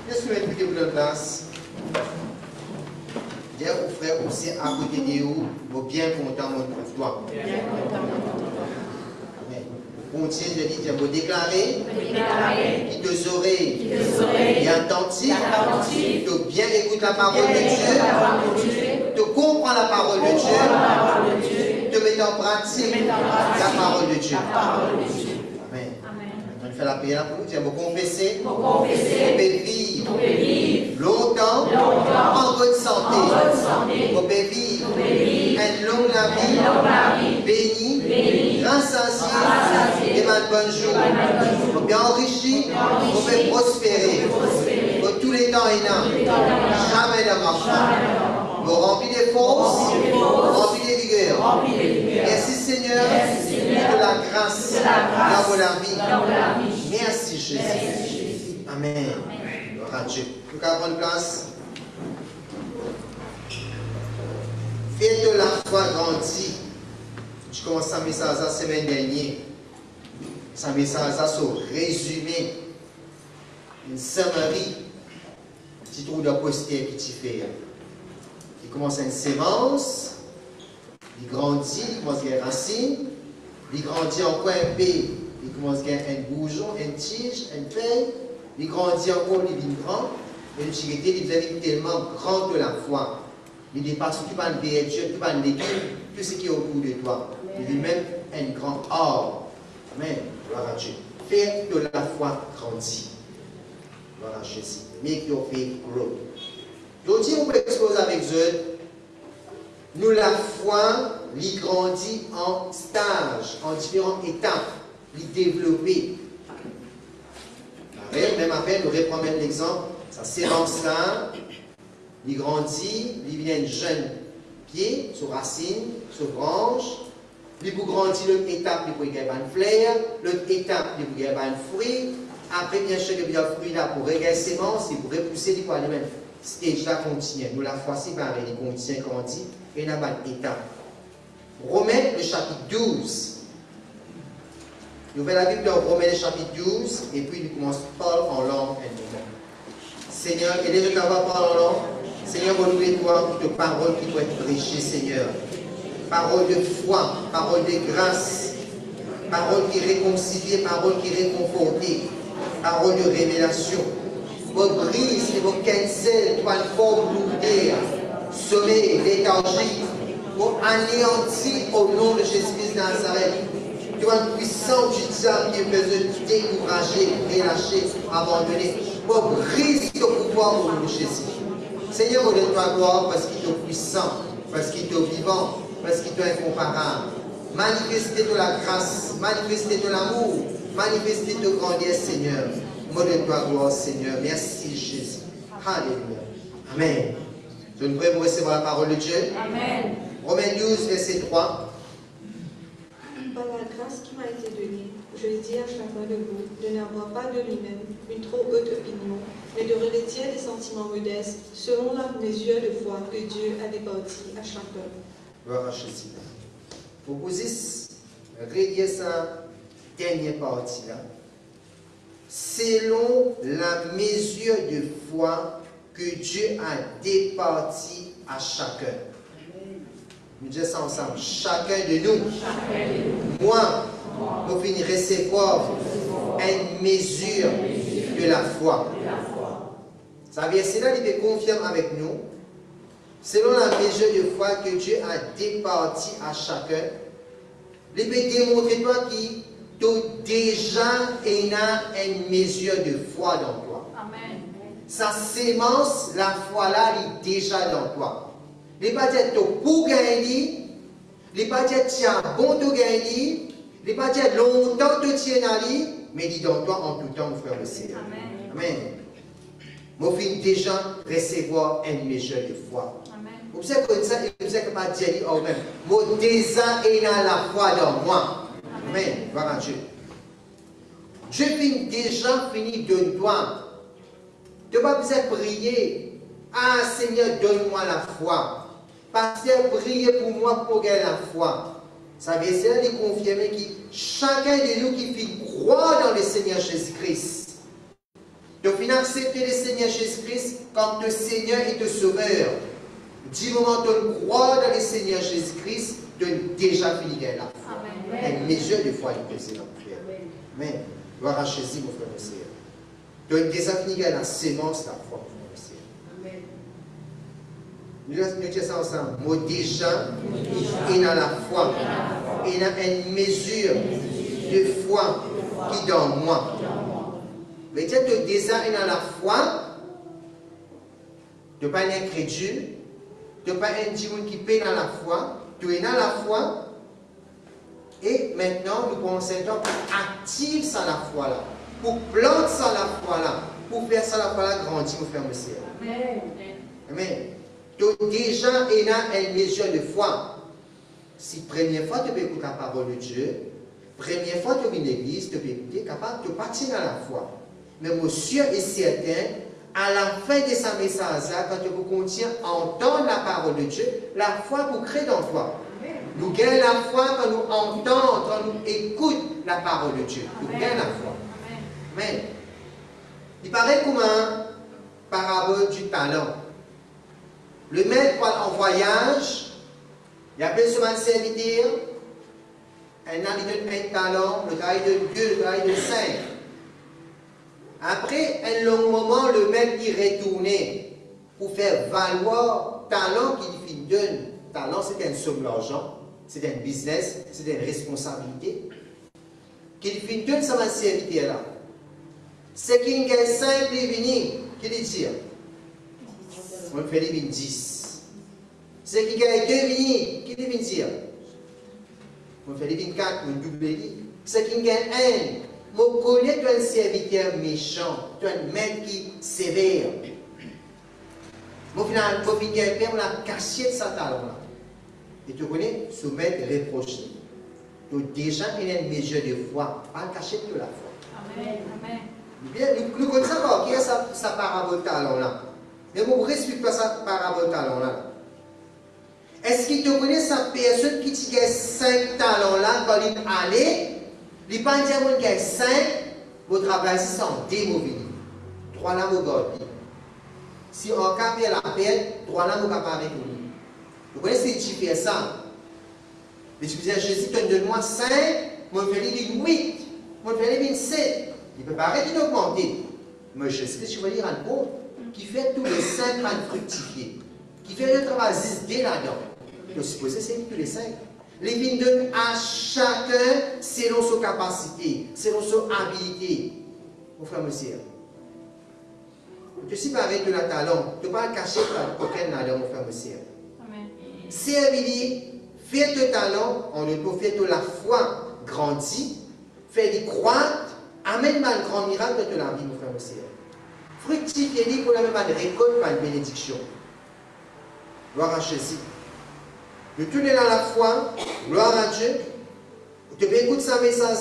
Qu'est-ce que vous mettez pour la place? Dis aux frères aussi à côté de vous, bien content pour toi. Continue de dire, vous déclarer, qui te oreilles et attentif, de bien écouter la parole de Dieu, de comprendre la parole de Dieu, de mettre en pratique la parole de Dieu. Amen. On fait la prière pour nous, dire, vous confessez, vous pouvez vivre longtemps, en bonne santé, vous pouvez vivre une longue vie, bénie, grâce à Dieu, et ma bonne jour, vous pouvez enrichir, vous pouvez prospérer, pour tous les temps et non, jamais de ma vous remplir des forces, remplir des vigueurs. Merci Seigneur de la grâce dans la vie. Merci Jésus. Amen. Gloire à Dieu. Nous allons prendre place. Faites de la foi grandie. Je commence à message la semaine dernière. Ce message sur résumé. Une summary. Petit trou de poster qui fait. Il commence à une sémence. Il grandit, il commence à une racine. Il grandit encore un pays. Il commence à avoir un bourgeon, une tige, une feuille. Il grandit encore, il devient grand. Et le chirité, il devient tellement grand de la foi. Il dépasse tout par le Dieu, tout par le légume, tout ce qui est autour de toi. Il devient même un grand or. Amen. Gloire à Dieu. Fais de la foi grandir. Gloire à Jésus. Make your faith grow. Aujourd'hui, on peut exposer avec eux. Nous, la foi, il grandit en stages, en différentes étapes, il développer. Même après, nous reprenons même l'exemple, ça s'élance là, il grandit, il devient un jeune pied, sur racine, sur branche, il peut grandir l'autre étape, il peut gagner une fleur, l'autre étape, il peut gagner un fruit, après, bien sûr, il y a un fruit là pour regarder semences, il pourrait pousser du poids, même stage là continue. Nous, la foi, c'est pareil, il continue, grandit, et il y a une étape. Romains, le chapitre 12. Nous ouvrons la Bible dans Romains, le chapitre 12, et puis nous commençons par parler en langue un moment. Seigneur, aidez-nous à parler en langue. Seigneur, renouvelez toi pour tes paroles qui doivent être prêchées, Seigneur. Paroles de foi, paroles de grâce, paroles qui réconcilient, paroles qui réconfortent, paroles de révélation. Vos brise et vos cancels, toi, le forme lourdeur, sommeil, léthargie, pour anéantir au nom de Jésus-Christ de Nazareth. Tu es puissant du diable qui veut te décourager, relâcher, abandonner. Pour brise ton pouvoir au nom de Jésus. Seigneur, redonne-toi gloire parce qu'il est puissant, parce qu'il est vivant, parce qu'il est incomparable. Manifestez de la grâce, manifestez de l'amour, manifestez de grandeur, Seigneur. Redonne-toi gloire, Seigneur. Merci, Jésus. Alléluia. Amen. Je ne pourrais recevoir la parole de Dieu. Amen. Romains 12, verset 3. Par la grâce qui m'a été donnée, je dis à chacun de vous de n'avoir pas de lui-même une trop haute opinion, mais de revêtir des sentiments modestes selon la mesure de foi que Dieu a départie à chacun. Gloire à Jésus. Vous pouvez redire sa dernière partie là. Selon la mesure de foi que Dieu a départie à chacun. Nous disons ça ensemble. Chacun de nous. Moi, vous finirez recevoir une mesure de la foi. Ça veut dire, c'est là qu'il confirme avec nous. Selon la mesure de foi que Dieu a départie à chacun, il peut démontrer toi qui déjà une mesure de foi dans toi. Amen. Sa sémence, la foi là, elle est déjà dans toi. Il ne pas dire que pour gagner, il ne pas dire que tu as bon de gagner, il ne pas dire longtemps que tu es allé, mais il dans toi en tout temps, mon frère le Seigneur. Amen. Amen. Moi, je finis déjà recevoir une mesure de foi. Amen. Vous savez que ça, vous savez que pas dire oh même, moi déjà il a la foi dans moi. Amen. Gloire à Dieu. Dieu finit déjà fini de toi. Tu ne vas pas besoin de prier. Ah Seigneur, donne-moi la foi. Pasteur, priez pour moi pour gagner la foi. Ça veut dire de confirmer que chacun de nous qui fait croire dans le Seigneur Jésus-Christ, Tu finis accepter le Seigneur Jésus-Christ comme ton Seigneur et ton Sauveur. Du moment où tu crois dans le Seigneur Jésus-Christ, tu as déjà fini la foi. Et une mesure de foi est présente dans la prière. Amen. Gloire à Jésus, mon frère et sœur. Tu as déjà fini la sémence de la foi, mon frère et sœur. Nous disons ça ensemble. Moi déjà, il y a la foi. Il y a une mesure de foi qui est dans moi. Mais tu as déjà la foi. Tu n'es pas un incrédule. Tu n'es pas un petit monde qui paie dans la foi. Tu es dans la foi. Et maintenant, nous prenons cet temps pour activer ça la foi là. Pour planter ça la foi là. Pour faire ça la foi là grandir, mon frère, monsieur. Amen. Amen. Tu as déjà une mesure de foi. Si première fois tu peux écouter la parole de Dieu, première fois tu viens à l'église, tu peux écouter, capable de partir dans la foi. Mais monsieur est certain, à la fin de sa message, quand tu continues à entendre la parole de Dieu, la foi pour créer dans toi. Nous gagnons la foi quand nous entendons, quand nous écoutons la parole de Dieu. Nous gagnons la foi. Amen. Il paraît comme un parabole du talent. Le maître va en voyage, il appelle ce man serviteur, un talent, le travail de 2, le travail de 5. Après un long moment, le maître y retournait pour faire valoir talent qu'il lui donne. Talent, c'est une somme d'argent, c'est un business, c'est une responsabilité. Qu'il lui donne ça man serviteur là. C'est qu'il gagne 5 les venir, qu'il lui dit. On fait les 10. C'est qui gagne 2 vignes, qui les dire? On fait les 24, on double les. C'est qui gagne 1. On connaît un serviteur méchant, un maître qui sévère. Au final, il faut finir on a caché sa talent. Et tu connais, ce maître reproché. Tu as déjà une mesure de foi, pas caché de la foi. Amen. Amen. Nous connaissons encore qui est sa parabole talent là. Mais vous ne respectez pas sa parabole talent là. Est-ce qu'il te connaît sa personne qui a 5 talents là quand il allait, il ne pas dire qu'il a 5, votre travail c'est en démobile. 3 là vous gardez. Si on a fait la peine, 3 là vous n'avez pas avec nous. Vous connaissez si tu fais ça? Mais tu disais Jésus, donne-moi 5, moi je vais dire 8, moi je vais dire 7. Il ne peut pas arrêter d'augmenter. Mais je sais que tu vas dire un bon qui fait tous les 5 à fructifier, qui fait le travail dès là-dedans. Je suppose que c'est tous les 5. Les vignes donnent à chacun selon sa capacité, selon son habilité. Mon frère, monsieur. Tu sais pareil de la talent, tu ne peux pas cacher aucun talent, mon frère, monsieur. Servir, fais ton talent, on peut faire de la foi grandir, faire des croître, amène un grand miracle de la vie, mon frère, monsieur. Fructifier pour la même récolte par une bénédiction. Gloire à Jésus. Nous tournons dans la foi, gloire à Dieu. Tu peux écouter sa message,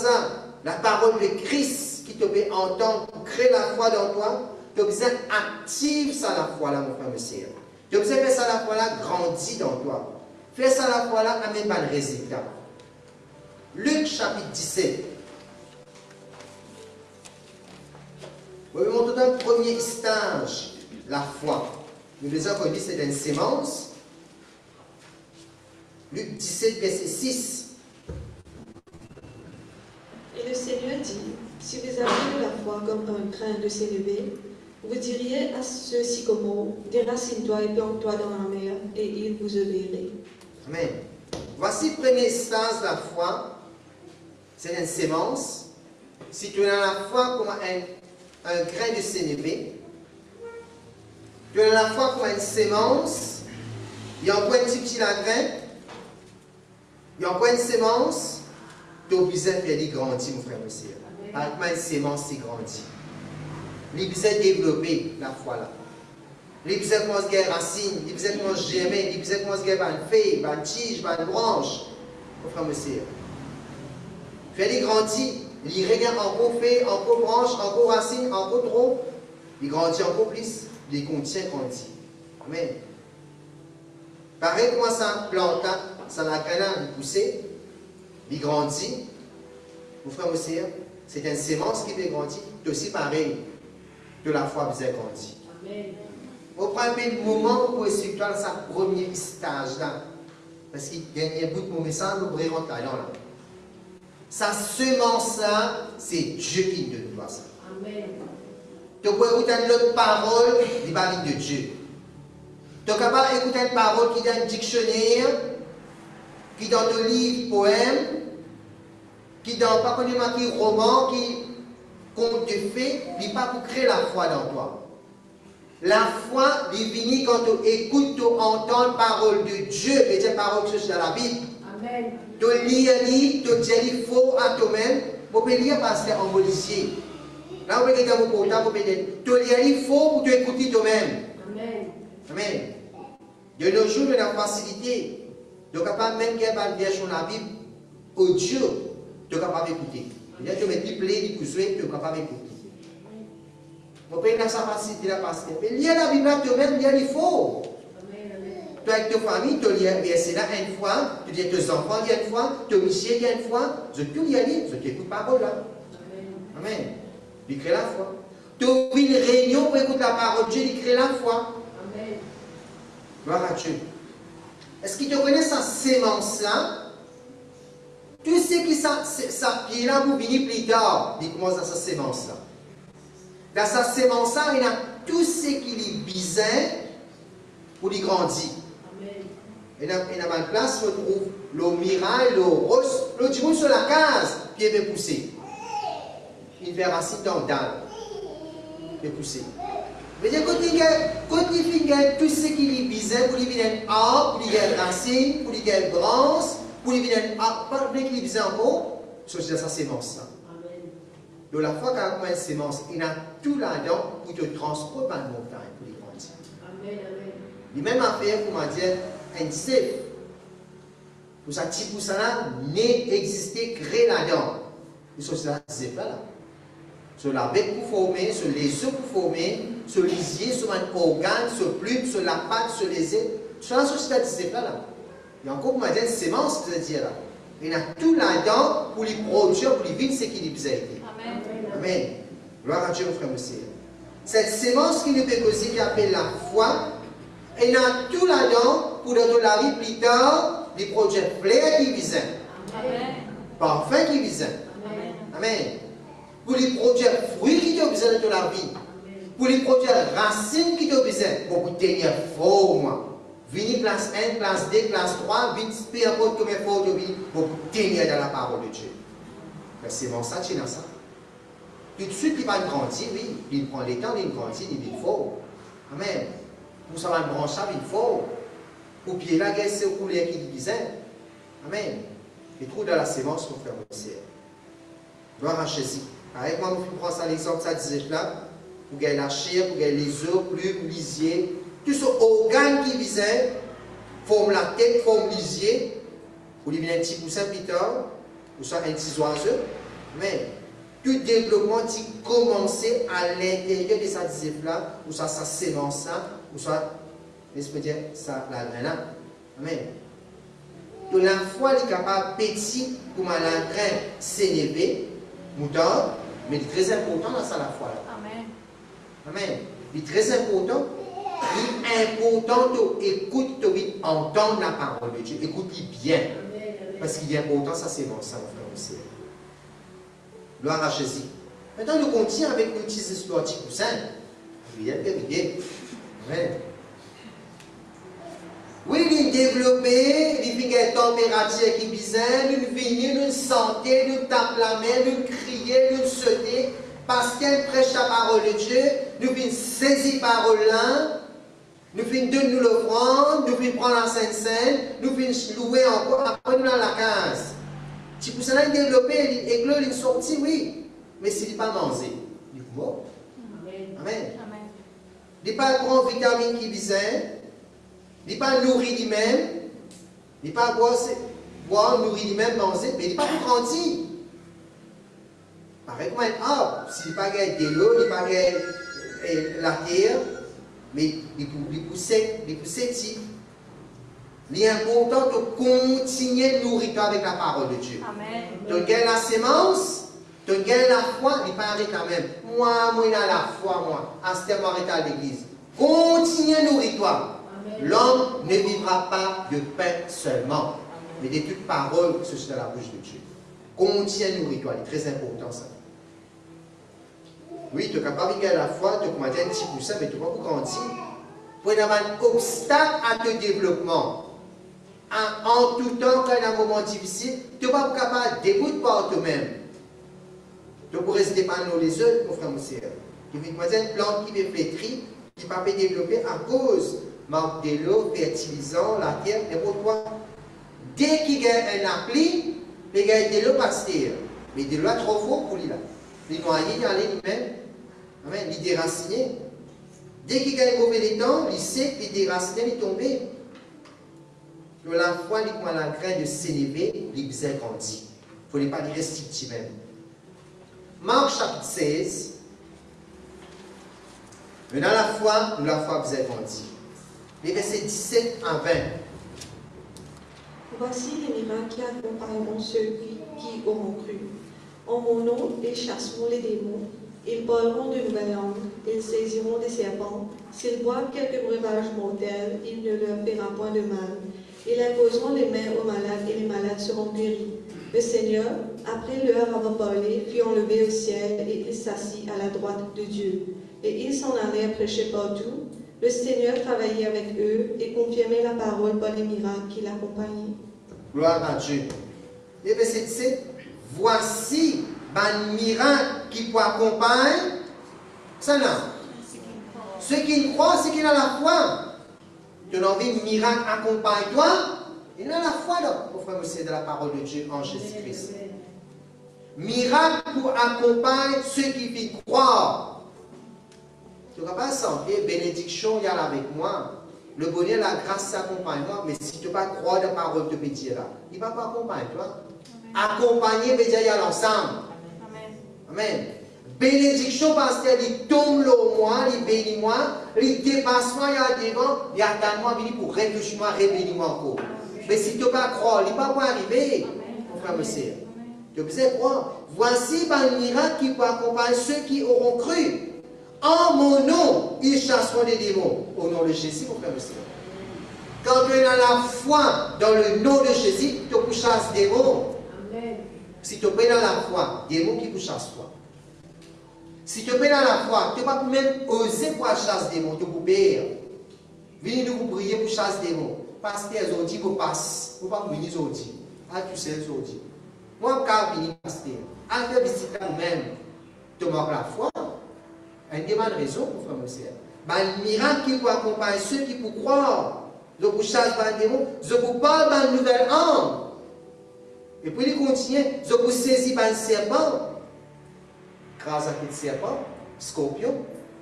la parole de Christ qui te peut entendre, créer la foi dans toi. Tu as besoin active ça la foi là, mon frère, monsieur. Tu as besoin de faire ça la foi là, grandit dans toi. Fais ça la foi là, amène pas le résultat. Luc chapitre 17. Vous voyez, on un premier stage, la foi. Nous les avons dit, c'est une sémence. Luc 17, verset 6. Et le Seigneur dit, si vous avez de la foi comme un grain de sénévé, vous diriez à ce sycomore, déracine-toi et plante-toi dans la mer, et il vous obéirait. Amen. Voici le premier stage de la foi. C'est une sémence. Si tu as la foi comme un grain de sénévé, tu as la foi comme une sémence, il y a encore un petit grain, il y a encore une sémence, tu as besoin de faire grandir, mon frère, monsieur. Avec une sémence, c'est grandit. Il besoin de développer la foi là. Il besoin de commencer à racine, il besoin de commencer à germer, il besoin de commencer à une feuille, une tige, une branche, mon frère, monsieur. Faire grandir, il regarde encore feuille, encore branche, encore racine, encore tronc, il grandit encore plus, il contient grandit. Amen. Pareil comment ça plante, ça la graine, il pousse, il grandit. Mon frère, monsieur, c'est une sémence qui peut grandir. C'est aussi pareil. de la foi vous avez grandi. On prend un peu de moment pour expliquer sa premier stage là. Parce qu'il y a un bout de mon message, nous pourrons rentrer là. Sa semence là, c'est Dieu qui nous donne ça. Amen. Tu peux écouter l'autre parole, il va venir de Dieu. Tu es capable d'écouter une parole qui est dans un dictionnaire, qui est dans le livre, poème, qui est dans pas marqué roman, qui conte de fait, il n'est pas pour créer la foi dans toi. La foi, il vient quand tu écoutes, tu entends la parole de Dieu, et la parole que c'est dans la Bible. Amen. Tu lis, tu dis faux à toi-même, tu peux lire parce que c'est en policier. Là, vous pouvez dans vos portables, tu lis faux pour t'écouter toi-même. Amen. Amen. De nos jours, on a la facilité. Tu es capable même qu'il y ait une version de la Bible audio, tu es capable d'écouter. Tu mets des plaies, des coussins, tu es capable d'écouter. On peut dans sa facilité là parce que lire la Bible toi-même, lire il faut. Tu avec ta famille, tu lis verset là une fois, tu lis tes enfants une fois, tu monsieur une fois, je tout lis, je t'écoute parole là. Amen. Il crée la foi. Tu as une réunion pour écouter la parole de Dieu, il crée la foi. Amen. Gloire à Dieu. Est-ce qu'il te connaît sa sémence là? Tout ce qui est là pour venir plus tard, il commence dans sa sémence là. Dans sa sémence là, il y a tout ce qui est bizarre pour lui grandir. Et dans ma place, on trouve le mirail, le rose, le dimanche sur la case, qui est poussé. Il fait racine dans le dalle. Il est poussé. Mais quand il y a tout ce qui est bizarre, pour lui venir un arbre, pour lui venir une racine, pour lui venir une branche, pour lui venir un arbre, pas de qui est bizarre encore, c'est dans sa sémence là. Donc la fois qu'on a une sémence, il a tout là-dedans pour te transporter par une montagne, pour les grandir. Amen. Les mêmes affaires pour m'a dire, un disciple. Pour ça, petit pour ça là, n'est existé, créé là-dedans. Ils sont là, disciple là. Sur la bec pour former, sur les œufs pour former, sur l'isier, sur un organe, sur plume, sur la patte, sur les ailes. Sur la société disciple là. Il y a encore pour m'a dire une sémence, que je veux dire là. Il y a tout là-dedans pour les produire, pour les vivre ce qu'il est Amen. Amen. Gloire à Dieu, mon frère, monsieur. Cette sémence qui nous peut causer, qui appelle la foi, il y a tout là-dedans pour dans la vie plus tard, les projets plaisirs qui visent. Amen. Parfait qui visent. Amen. Amen. Pour les projets fruits qui te visent dans la vie. Pour les projets racines qui te visent. Beaucoup de tenir fort, moi. Venir classe 1, classe 2, classe 3, vite, peu importe combien fort de vie, beaucoup de tenir dans la parole de Dieu. Mais c'est bon ça, tu as ça. Tout de suite, il va grandir, oui. Il prend les temps, il grandit, il vit fort. Amen. Pour ça, il branche ça, il fort. Pour pied la guerre, c'est au couleur qui divise. Amen. Et trouve dans la sémence pour faire aussi. Gloire à Jésus. Avec moi, je prends ça l'exemple, ça disait là. Pour gagner la chair, pour gagner les os, plumes, lisier. Tout ce organe qui visait, forme la tête, forme lisier. Pour lui mettre un petit poussin plus tard, ou soit un petit oiseau. Mais tout développement qui commençait à l'intérieur de sa disciple-là, ou soit sa sémence-là, ou soit, laisse-moi dire, ça, la graine-là. Amen. Donc la foi est capable de petit pour la graine s'élever, mouton, mais il est très important dans ça la foi. Amen. Amen. Il est très important. Il est important d'écouter, entendre la parole de Dieu. Écoute-le bien. Parce qu'il est important, ça c'est bon, ça, mon frère aussi. Gloire à Jésus. Maintenant, nous continuons avec nos petits histoires de poussin. Oui, Amen. Oui, il est développé, il fait une température qui est bizarre, nous venons, nous santé, nous tape la main, nous crier, nous sauter, parce qu'elle prêche la parole de Dieu, nous venons saisir la parole là, nous venons donner nous l'offrande, nous venons prendre la Sainte-Seine, nous venons louer encore, après nous dans la case. Si pour cela il est développé, il est sorti, oui, mais s'il n'est pas mangé, il est mort. Amen. Il n'est pas grand vitamine qui visait. Il n'est pas nourri lui-même, il n'est pas boire, nourri lui-même, manger, mais il n'est pas pour grandir. Pareil comme un arbre, s'il n'est pas de l'eau, il n'est pas la terre, mais il pousse. Il est important de continuer à nourrir avec la parole de Dieu. Amen. Donc, il y a la sémence, Tu gagnes la foi, il paraît quand même. Moi, j'ai la foi, moi. Astère, moi, arrête à l'église. Continue à nourrir-toi. L'homme ne vivra pas de pain seulement, mais de toute parole que ce soit dans la bouche de Dieu. Continue à nourrir-toi, c'est très important ça. Oui, tu es capable de gagner la foi, tu commences un petit peu ça, mais tu ne peux pas grandir. Pour avoir un obstacle à ton développement. En tout temps, quand il y a un moment difficile, tu ne vas pas capable de débouter par toi-même. Tu pourrais se dépendre les autres, mon frère, mon sœur. Tu veux une plante qui veut flétrir, qui ne peut pas développer à cause manque de l'eau, fertilisant la terre, et pourquoi? Dès qu'il y a un appli, il y a de l'eau pasteur. Mais de l'eau trop fort pour lui là. Il noyer, il y a lui-même. Amen. Il déraciné. Dès qu'il y a un mauvais temps, il sait qu'il déraciné, il est tombé. La foi, il a la graine de s'élever, il a grandi. Il ne faut pas dire rester même. Marc chapitre 16. Maintenant, la foi vous avez grandi. Les versets 17 à 20. Voici les miracles qui accompagneront ceux qui auront cru. En mon nom, ils chasseront les démons, ils parleront de nouvelles langues, ils saisiront des serpents. S'ils boivent quelques breuvages mortels, il ne leur fera point de mal. Ils imposeront les mains aux malades et les malades seront guéris. Le Seigneur, après leur avoir parlé, fut enlevé au ciel et il s'assit à la droite de Dieu. Et ils s'en allaient prêcher partout. Le Seigneur travaillait avec eux et confirmait la parole par les miracles qui l'accompagnaient. Gloire à Dieu. Et verset 17. Voici un miracle qui peut accompagner ça là. Ceux qui croient, ceux qui ont la foi. Tu as envie de miracle accompagne toi. Il a la foi là, mon frère, c'est de la parole de Dieu en Jésus-Christ. Miracle pour accompagner ceux qui vivent croire. Tu ne vas pas sentir bénédiction, il y a là avec moi. Le bonheur, la grâce s'accompagne moi, mais si tu ne vas pas croire dans la parole de pétier là, il ne va pas accompagner toi. Accompagner veut dire y aller ensemble. Amen. Bénédiction parce qu'il tombe le moi, il bénit moi, il dépasse moi, il y a devant, il attend moi, il pour réfléchir moi, rébénir moi encore. Mais si tu ne vas pas croire, il ne va pas arriver, mon frère, monsieur. Tu peux croire. Voici un miracle qui peut accompagner ceux qui auront cru. En mon nom, ils chasseront des démons. Au nom de Jésus, mon frère, monsieur. Quand tu as la foi dans le nom de Jésus, tu peux chasser des démons. Si tu es dans la foi, des démons qui vous chassent toi. Si tu es dans la foi, tu ne peux pas même oser pour chasser des démons, tu peux pire. Venez nous prier pour chasser des démons. Parce qu'ils ont dit vous passe. Vous ne pouvez pas venir aujourd'hui. Ah, tu sais, ils ont dit. Moi, quand je viens pasteur, à faire visiter nous-mêmes, tu manques la foi. Une demande raison, mon frère, monsieur. Un miracle qui peut accompagner ceux qui peuvent croire. Je vous chasse par des démons, je vous parle d'une nouvelle âme. Et puis il continue, je vous saisis par un serpent. Grâce à quel serpent, scorpion,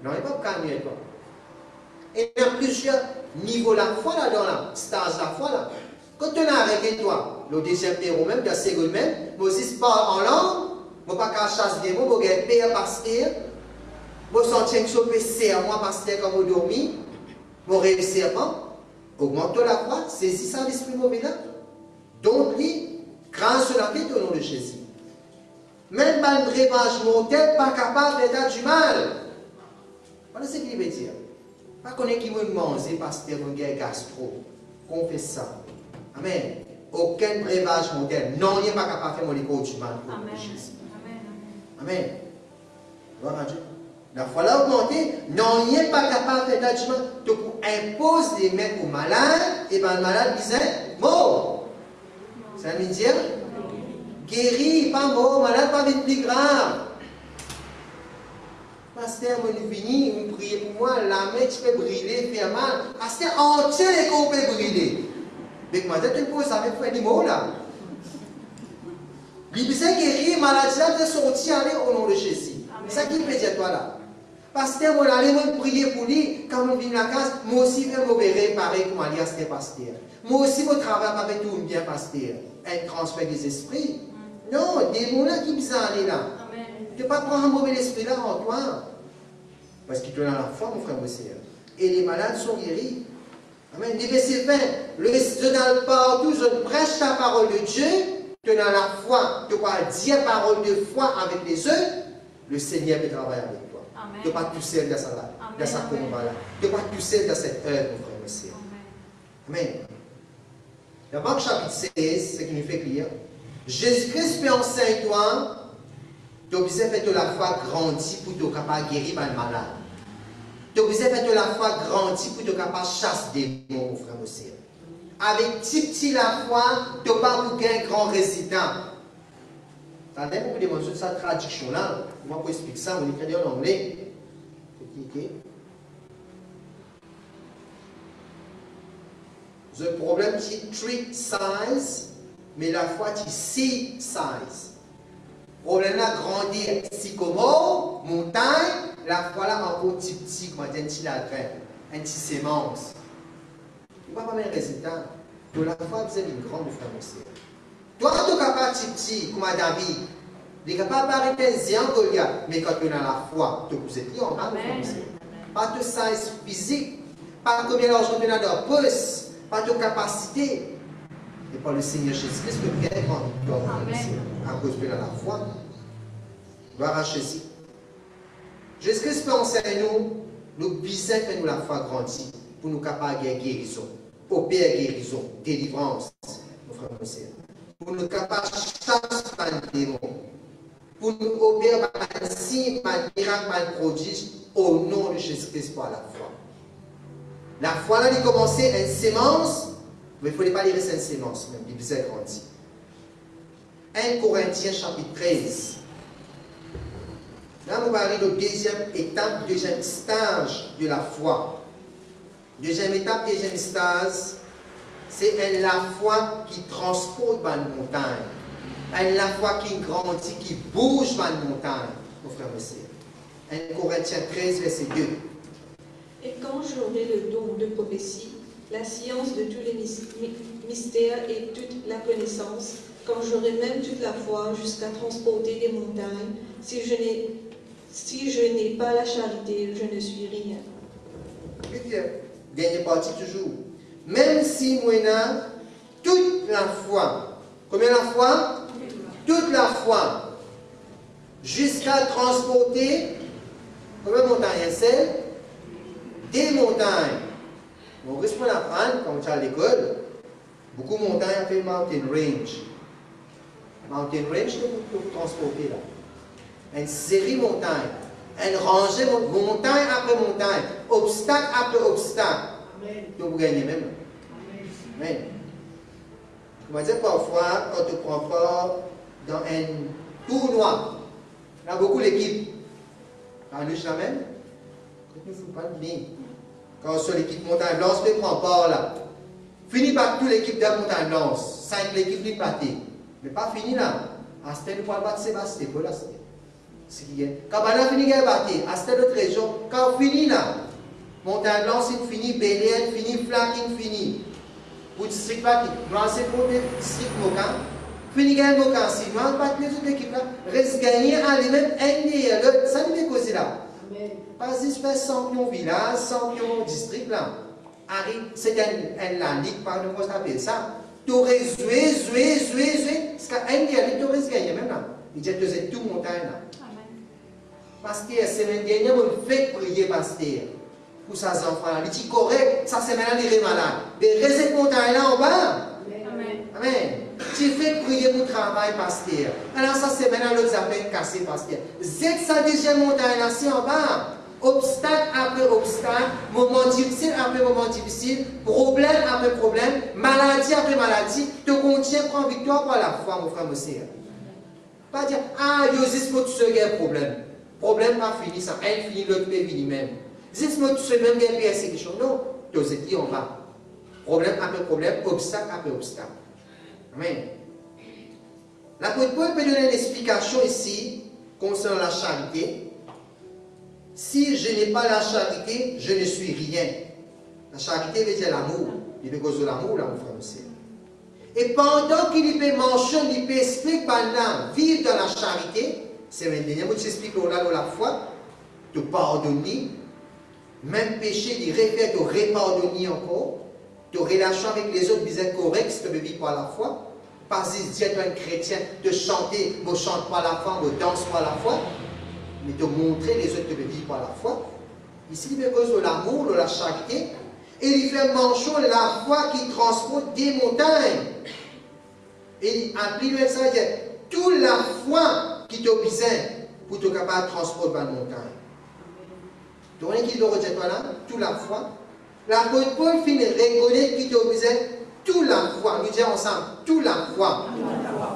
non, il ne va pas calmer toi. Et il y a plusieurs niveaux de la foi là-dedans, là, stage de la foi là. Quand tu es avec toi, le deuxième héros même, le second même, Moses parle en langue, je ne vais pas chasser des mots, je vais payer pasteur, je vais sentir que je peux serrer moi pasteur quand je dormi, je vais réussir serpent, augmente la foi, saisis ça l'esprit mauvais là. Donc, lui, grâce à la tête au nom de Jésus. Même un breuvage mortel, pas capable d'être du mal. Voilà ce qu'il veut dire. Pas qu'on est qui veut manger parce que mon gars gastro. Qu'on fait ça. Amen. Aucun breuvage mortel. Non, il n'est pas capable de faire mon école du mal. Amen. Amen. Gloire à Dieu. La foi là augmentée, non, il n'est pas capable de faire du mal. Donc, on impose les mains aux malades, et bien le malade disait, mort. Ça veut dire, guéri, pas mort, malade, pas vite plus grave. Pasteur, on est venu, on prie pour moi, la main, tu peux brûler, faire mal. Pasteur, entier, les corps peut brûler. Mais moi, tu peux ça avec des mots là. Il disait guéri, maladie, là, tu es sorti, aller au nom de Jésus. C'est ça qui peut dire toi là. Pasteur, on allait prier pour lui, quand on vient à la case, moi aussi, je vais réparer comme alias c'était pasteur. Moi aussi, je travaille avec tout bien, pasteur. Un transfert des esprits. Non, des mots là qui sont allés là. Tu ne peux pas prendre un mauvais esprit là en toi. Parce que tu es dans la foi, mon frère, mon sœur. Et les malades sont guéris. Amen. Les versets 20. Je dans le partout, je prêche la parole de Dieu. tu as la foi, tu vas dire parole de foi avec les autres, le Seigneur peut travailler avec toi. Tu n'es pas tout seul dans sa combat là. Tu n'es pas tout seul dans cette œuvre, mon frère, monsieur. Amen. Dans Marc chapitre 16, ce qui nous fait clair, Jésus-Christ peut enseigner toi, tu as besoin de faire la foi grandir pour te capable de guérir les malades. Tu as besoin de faire la foi grandir pour te capable de chasser des démons, mon frère, monsieur. Avec petit la foi, tu n'as pas pour un grand résultat. Ça dépend pour démontrer sa traduction là. Moi, pour expliquer ça, on écrit en anglais. Le problème, c'est 3 size, mais la foi, c'est 6 size. Le problème là, grandir sycomore, montagne, la foi là, encore petit, comme un petit grain, un petit sémence. Il n'y a pas de résultat. Donc la foi, vous avez une grande frère aussi. Toi, tu es capable de petit, comme David. Tu es capable d'arrêter un géant Goliath, mais quand tu as la foi, tu vous êtes en bas, pas de size physique, pas combien d'argent tu as dans la poche, pas de capacité. Et par le Seigneur Jésus-Christ, que bien grand à cause de la foi. Gloire à Jésus. Jésus-Christ peut enseigner nous besoin de nous la foi grandir pour nous capables de guérison, opérer guérison, délivrance, nos frères et sœurs. Pour nous capables de chasser les démons, pour nous opérer un signe, un miracle, un prodige au nom de Jésus-Christ par la foi. La foi là, il commençait une sémence, mais il ne fallait pas lire cette sémence même, il faisait grandir. 1 Corinthiens chapitre 13. Là, nous parlons de deuxième étape, deuxième stage de la foi. Deuxième étape, deuxième stage, c'est la foi qui transporte une montagne. La foi qui grandit, qui bouge une montagne, mon frère et sœurs. 1 Corinthiens 13, verset 2. Et quand j'aurai le don de prophétie, la science de tous les mystères et toute la connaissance, quand j'aurai même toute la foi jusqu'à transporter des montagnes, si je n'ai pas la charité, je ne suis rien. Dernière partie toujours. Même si moi toute la foi, combien la foi? Toute la foi, jusqu'à transporter, combien de montagnes c'est? Des montagnes. On risque de l'apprendre quand on est à l'école. Beaucoup de montagnes appellent mountain range. Mountain range, pour transporter là. Une série de montagnes. Une rangée de montagne après montagne. Obstacle après obstacle. Donc vous gagnez même. Amen. On va dire parfois, quand tu prends part dans un tournoi, il y a beaucoup d'équipes. Quand nous la même, quand nous ne faisons pas de ligne. Quand sur l'équipe Montagne Blanche, on prend part là. Fini par toute l'équipe de Montagne Blanche. 5 l'équipe de pâté. Mais pas fini là. À ce nous parlons pas de Sébastien. Voilà, c'est qui est. Quand on a fini de battre, à cette autre région, quand on finit là, Montagne Blanche, c'est fini, Bélier, fini, Flanking, fini. Pour le district pâté. Nous avons pour le district Moka. Fini gagner Moka, si nous avons battu les autres équipes là, reste gagner à les mêmes un derrière l'autre. Ça nous fait causer là. Pas juste faire champion village, champion district là. C'est la ligue, par exemple, on appelle ça. Tu aurais joué. Parce qu'un derrière tu aurais gagné même là. Il dit que c'est tout montagne là. Pasteur, la semaine dernière, on fait prier pasteur. Pour ses enfants, il dit correct, sa semaine là, il est malade. Mais reste cette montagne là en bas. Amen. Tu fais prier pour travail, pasteur. Alors, sa semaine là, l'autre appelle cassé, pasteur. C'est sa deuxième montagne là, c'est en bas. Obstacle après obstacle, moment difficile après moment difficile, problème après problème, maladie après maladie, te contient, prend victoire par la foi, mon frère, mon sœur. Pas dire, ah, il y a juste pour tout ce qui est problème. Problème pas fini, ça un fini, l'autre peut venir même. Juste pour tout ce même qui est persécution. Non, tu sais qui on va. Problème après problème, obstacle après obstacle. Amen. L'apôtre Paul peut donner une explication ici concernant la charité. Si je n'ai pas la charité, je ne suis rien. La charité veut dire l'amour. Il veut causer l'amour, là, mon frère aussi. Et pendant qu'il peut mentionner, il peut expliquer pendant vivre dans la charité, c'est maintenant, vous t'expliquez là, la foi, te pardonner, même péché, il répète, te repardonner encore, te relation avec les autres, vous êtes correct, si tu veux vivre par la foi. pas dire à un chrétien de chanter, ne chante pas la foi, ne danse pas la foi, mais de montrer les autres que de vivre par la foi. Ici, il fait cause de l'amour, de la charité, et il fait mention de la foi qui transporte des montagnes. Et en plus de ça, il dit, toute la foi qui te besoin pour te capable de transporter une montagne. Tu vois qui doit redire toi là? Toute la foi. L'apôtre Paul finit reconnaître qui te besoin toute la foi. Nous disons ensemble, toute la foi.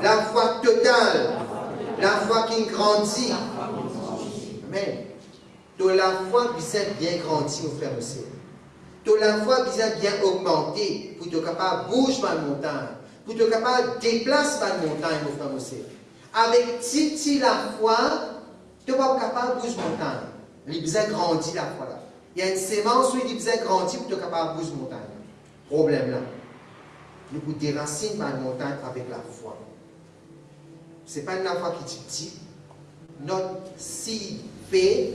La foi totale. La foi qui grandit. Amen. De la foi besoin bien grandir, mon frère aussi. De la foi besoin bien augmenter pour te capable de bouger dans la montagne. Pour te capable de déplacer dans la montagne, mon frère aussi. Avec titi la foi, tu n'es pas capable de bouger la montagne. Il besoin grandir la foi là. Il y a une sémence où il besoin grandir pour te capable de bouger la montagne. Problème là. Nous pouvons déraciner dans la montagne avec la foi. Ce n'est pas une foi qui est petite. Notre seed fait,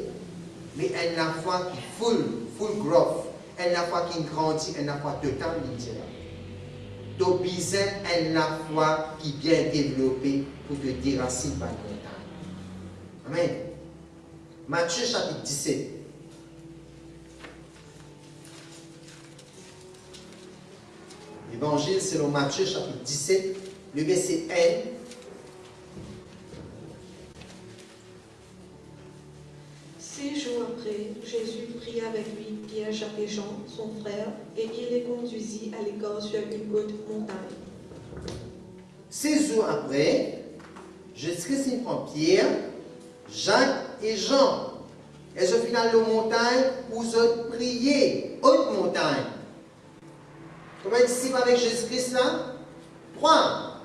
mais elle a une foi qui est full growth. Elle a une foi qui grandit, elle a une foi totale, il dit là. Donc, besoin elle a une foi qui est bien développée pour te déraciner par la montagne. Amen. Matthieu chapitre 17. L'évangile selon Matthieu chapitre 17, le verset 1. Six jours après, Jésus prit avec lui Pierre, Jacques et Jean, son frère, et il les conduisit à l'écart sur une haute montagne. 6 jours après, Jésus-Christ prend Pierre, Jacques et Jean. Et au final de la montagne, où ils prié, haute montagne. Combien de disciples avec Jésus-Christ là? 3.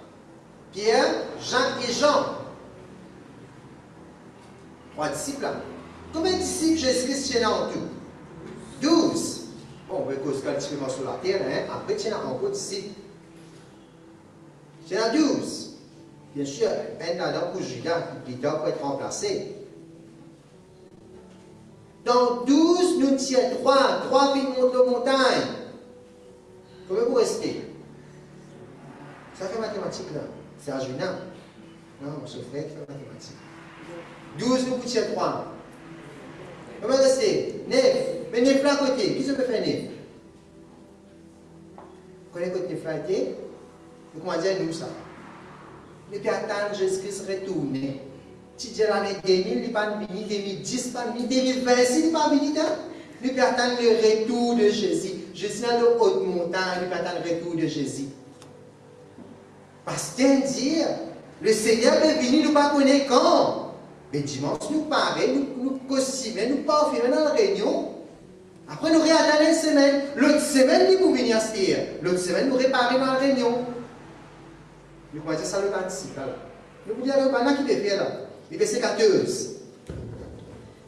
Pierre, Jacques et Jean. 3 disciples là. Combien de disciples Jésus-Christ tient en tout? 12. Bon, on va cause qu'il y a différence sur la terre, hein? Après, il y a encore disciples. Il y en a 12. Bien sûr, un là pour Judas, qui doit être remplacé. Dans 12, nous tiens 3 qui montent la montagne. Comment vous restez? Ça fait mathématiques là. C'est à Judas. Non, mon frère fait mathématiques. 12, nous tiens 3. Comment rester? 9. Mais 9 là à côté. Qui se peut faire 9? Vous connaissez côté 9 là à côté? Vous comment dire nous ça? Mais puis attendre Jésus-Christ retourne. Tu dis l'année 2000, il n'est pas venu, 2010, pas venu, 2026, il n'est pas venu. Nous puis attendre le retour de Jésus. Jésus dans la haute montagne, nous puis attendre le retour de Jésus. Parce que dire, le Seigneur est venu, nous ne connaissons pas quand. Mais dimanche, nous parlons, nous costumes, nous parfumons dans la réunion. Après, nous réattendons une semaine. L'autre semaine, nous pouvons venir se dire. L'autre semaine, nous réparons dans la réunion. Nous pouvons dire ça le 26. Nous pouvons dire le 26 qui peut faire là. Le verset 14.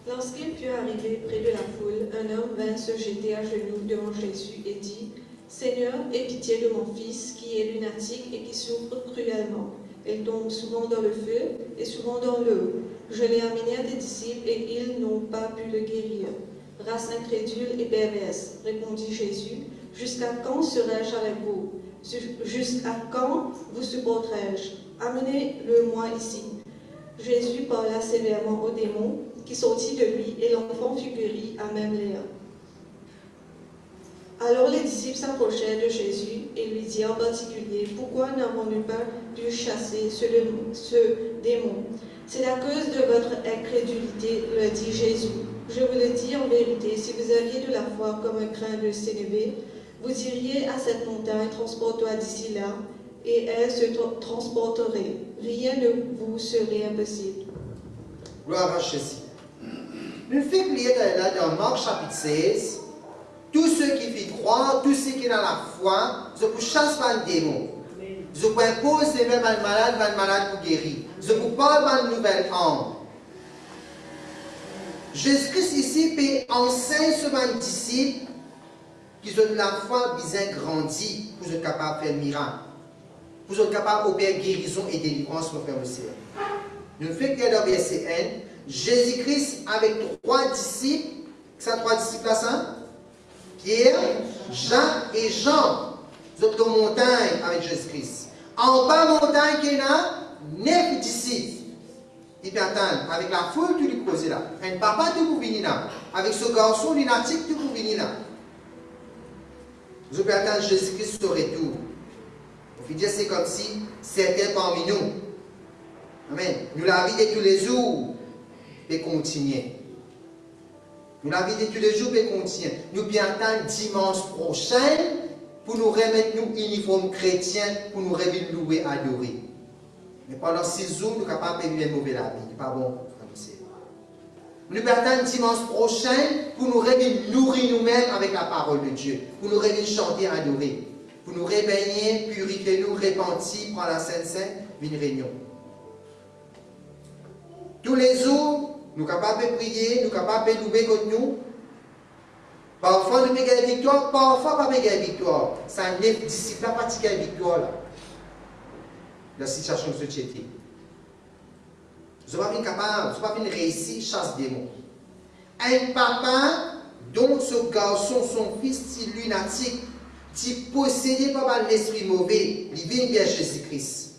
Lorsqu'il fut arrivé près de la foule, un homme vint se jeter à genoux devant Jésus et dit, « Seigneur, aie pitié de mon fils qui est lunatique et qui souffre cruellement. Il tombe souvent dans le feu et souvent dans l'eau. Je l'ai amené à tes disciples et ils n'ont pas pu le guérir. » « Race incrédule et perverse, répondit Jésus, « jusqu'à quand serai-je avec vous? Jusqu'à quand vous supporterai-je? Amenez-le-moi ici. » Jésus parla sévèrement au démon qui sortit de lui et l'enfant fut guéri à même l'air. Alors les disciples s'approchèrent de Jésus et lui dirent en particulier, « Pourquoi n'avons-nous pas dû chasser ce démon? C'est à cause de votre incrédulité, leur dit Jésus. Je vous le dis en vérité, si vous aviez de la foi comme un grain de sénévé, vous diriez à cette montagne, transporte-toi d'ici là, et elle se transporterait. Rien ne vous serait impossible. » Gloire à Jésus. Nous faisons lire là dans Marc chapitre 16, tous ceux qui font croire, tous ceux qui ont la foi, ils peuvent chasser un démon. Ils peuvent imposer même un malade pour guérir. Ils peuvent parler d'une nouvelle âme. Jésus-Christ ici peut enseigner sur un disciple qui ont la foi bien grandi pour être capable de faire miracle, pour être capable d'opérer guérison et délivrance pour faire aussi. Nous faisons que dans verset 1, Jésus-Christ avec 3 disciples, c'est 3 disciples là ça? Pierre, Jacques et Jean, ils ont en montagne avec Jésus-Christ. En bas montagne, il y a 9 disciples. Il peut attendre avec la foule qui lui posait là. Un papa qui vous venir là. Avec ce garçon lunatique qui vous venir là. Je peux attendre Jésus-Christ au retour. On peut dire c'est comme si c'était parmi nous. Amen. Nous la vie de tous les jours peut continuer. Nous la vie de tous les jours peut continuer. Nous bien attendre dimanche prochain pour nous remettre nous uniformes chrétiens pour nous revenir louer, adorer. Mais pendant 6 jours, nous sommes capables de vivre mauvais la vie. Pas bon. Nous attendons dimanche prochain pour nous revenir nourrir nous-mêmes avec la parole de Dieu. Pour nous revenir chanter, adorer. Pour nous réveiller, purifier nous, repentir, prendre la Sainte-Sainte, une réunion. Tous les jours, nous sommes capables de prier, nous sommes capables de louer contre nous. Parfois, nous payons la victoire, parfois, pas payer la victoire. Ça n'est pas disciple, pas pratiquer la victoire. Là. La situation de société. Vous n'êtes pas capable, vous n'êtes pas réussir chasse démon. Un papa dont ce garçon, son fils, si lunatique, qui possédé par l'esprit mauvais, il vient vers Jésus-Christ.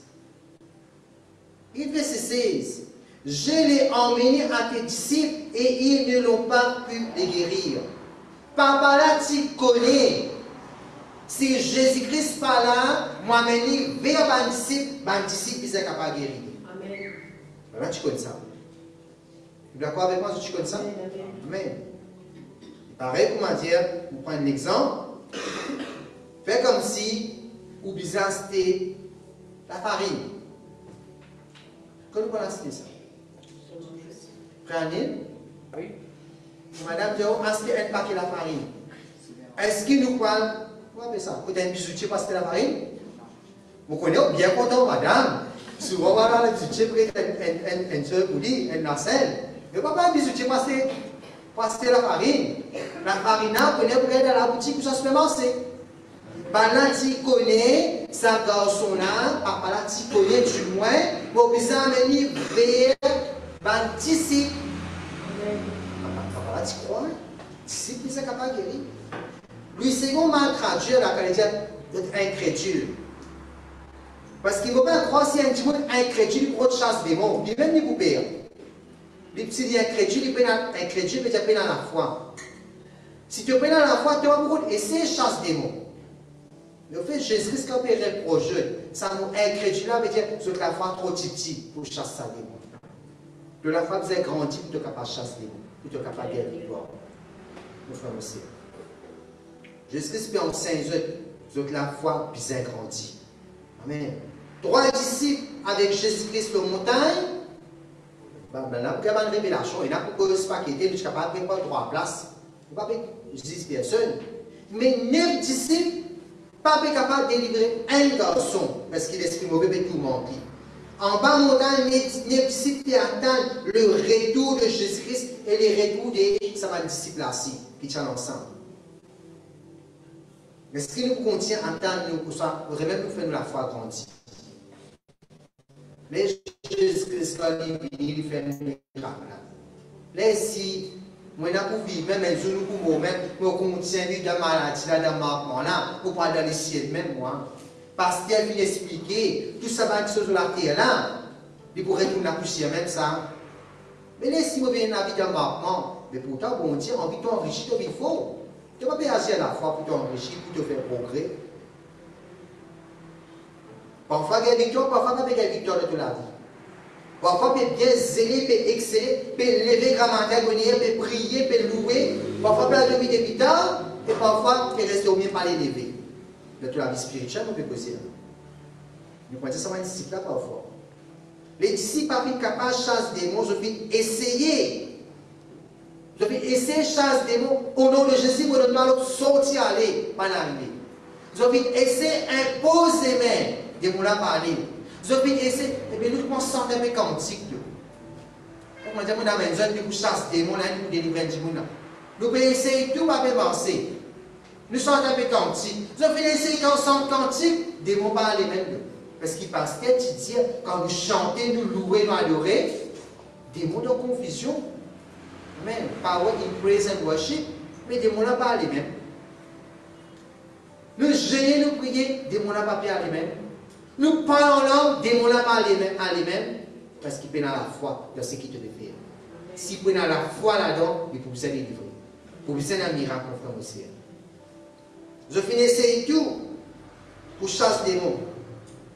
Il verset 16. Je l'ai emmené à tes disciples et ils ne l'ont pas pu les guérir. Papa là, tu connais. Si Jésus-Christ pas là, moi-même, vers un disciple, il est capable de guérir. Amen. Là, tu connais ça. Tu es d'accord avec moi si tu connais ça? Amen. Pareil, comment dire, pour prendre un exemple, fais comme si, ou bizarre, c'était la farine. Comment on a cité ça? Frère oui. Madame Diao, acheter un paquet de la farine. Est-ce qu'il nous parle? Comment on ça? Vous avez un bijoutier parce que la farine? Vous connaissez bien content, madame. Souvent, on va le bijoutier près un seul bouli, un nacelle. Mais pas un bijoutier parce que la farine. La farine, vous connaissez près de la boutique où ça se fait masser. Là, tu connais, ça garçon là, papa là, tu connais du moins, pour que ça amène vers un disciple. Papa là, tu crois? Disciple, c'est capable de guérir. Lui, c'est qu'on m'a traduit la qualité d'être incrédule. Parce qu'il ne faut pas croire si un petit monde incrédule pour chasse des mots. Il même vous père. Les petits incrédules, il peut être incrédule, mais il peut être dans la foi. Si tu es dans la foi, tu vas beaucoup essayer de chasser des mots. Mais au fait, Jésus-Christ, quand il reproche, ça nous incrédule, veut dire que la foi trop petite pour chasser ça des mots. De la foi, vous êtes grandi pour être capable de chasser des mots, pour être capable de gagner victoire. Nous frères aussi. Jésus-Christ peut enseigner vous êtes la foi, puis vous êtes grandi. Amen. 3 disciples avec Jésus-Christ aux montagnes. Là, vous avez une révélation. Il y a pour que ce paquet, je suis capable de prendre 3 places. Vous ne pouvez pas 10 personnes. Mais 9 disciples, pas capable de délivrer un garçon, parce qu'il est mauvais, mais tout manqué. En bas montagne, 9 disciples attendent le retour de Jésus-Christ et le retour des 7 disciples assis, qui tiennent ensemble. Mais ce qui nous contient en temps, nous, pour ça, pour remettre nous faire la foi grandir. Mais Jésus-Christ, quand il fait un miracle. Là, si, moi, je peux vivre, même un jour, pour moi-même, je continue de maladie, de marquement, là, pour pas dans le ciel, même moi. Parce qu'elle vient expliquer, tout ça va être sur la terre, là, il pourrait retourner à la poussière, même ça. Mais là, si vous venez dans la vie de marquement, mais pourtant, bon Dieu, envie de t'enrichir, il faut. Tu ne peux pas agir à la fois pour t'enrichir, pour te faire progrès. Parfois, il y a une victoire, parfois, il y a une victoire de toute la vie. Parfois, il peut bien zéler, peut exceller, peut lever grammaire, peut prier, peut louer. Parfois, il peut aller dormir des tard, et parfois, il peut rester au mieux par les lever. De toute la vie spirituelle, on peut poser là. Nous pouvons dire ça va un disciple là parfois. Les disciples n'ont pas été capables de chasser des mots, ils ont essayer. Ils ont essayer de chasser des mots au nom de Jésus pour nous sortir, aller, pas arriver. Ils ont essayé d'imposer même des mots là parler. Ils ont essayé, et bien nous commençons à sentir un peu quantique. On dit que nous avons besoin de chasser des mots là pour délivrer du monde. Nous pouvons essayer tout pas penser. Nous sommes un peu quantiques. Nous avons essayé quand on sent quantique, des mots pas les mêmes. Parce qu'il passe tête, il dit, quand nous chantons, nous louons, nous adorons, des mots de confusion. Amen. Power in praise and worship, mais des mots là pas les mêmes. Nous gêner, nous prier, des mots là pas les mêmes. Nous parlons en langue, démon là par lui-même, parce qu'il peut dans la foi dans ce qu'il te fait. Si vous avez la foi là-dedans, il faut vous délivrer. Pour vous faire un miracle, frère aussi. Je finissais tout pour chasser des mots,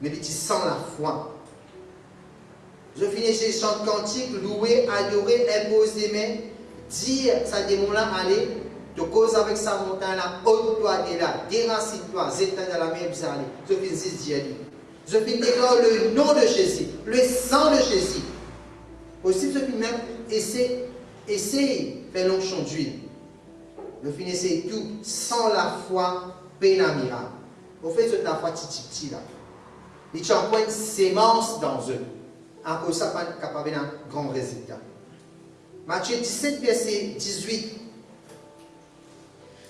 mais tu sens la foi. Je finissais chant cantique, louer, adorer, imposer des mains, dire ça démon-là, allez, te cause avec sa montagne là, ôte-toi de là, déracine-toi, zétane dans la mer, vous allez. Je finissais dire, je finis déclare le nom de Jésus, le sang de Jésus. Aussi, je finis même essayer de faire l'onction d'huile. Je finissais tout sans la foi, peine à miracle. Au fait, c'est la foi petit là. Il y a encore une sémence dans eux. En cause ça, pas capable d'un grand résultat. Matthieu 17, verset 18.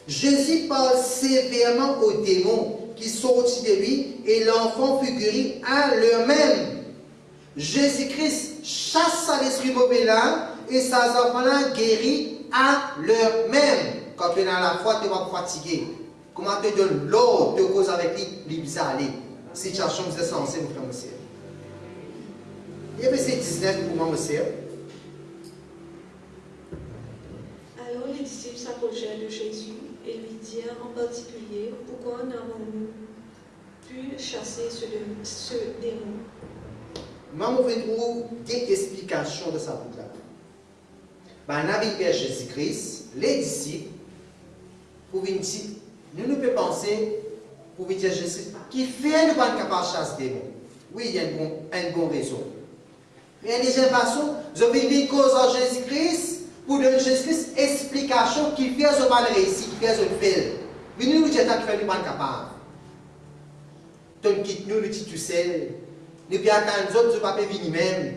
Jésus parle sévèrement aux démons qui sortit de lui et l'enfant fut guéri à l'heure-même. Jésus-Christ chasse l'esprit mauvais là et ses enfants-là guéris à l'heure-même. Quand tu es dans la foi, tu vas fatiguer. Comment te donne l'ordre de cause avec lui, il va aller. Situation vous êtes censé vous faire monsieur. Il y a verset 19 pour moi monsieur. Alors les disciples s'approchèrent de Jésus et lui dirent en particulier pourquoi n'avons-nous pu chasser ce démon. Moi, je vais trouver des explications de sa boucle là. Ben, avec Jésus-Christ, les disciples, pour venir dire, nous ne pouvons penser, pour venir dire Jésus, qui fait ne pas capable de chasser des démons. Oui, il y a une bonne raison. Mais il y a des façons, je vais dire cause en Jésus-Christ, pour donner Jésus-Christ explication qui fait ce mal réussi, qui fait ce fait. Mais nous, nous disons qu'il fait ne pas capable. Donc, quitte nous, nous disons tout seul. Nous pouvons attendre les autres, nous ne pouvons pas venir même.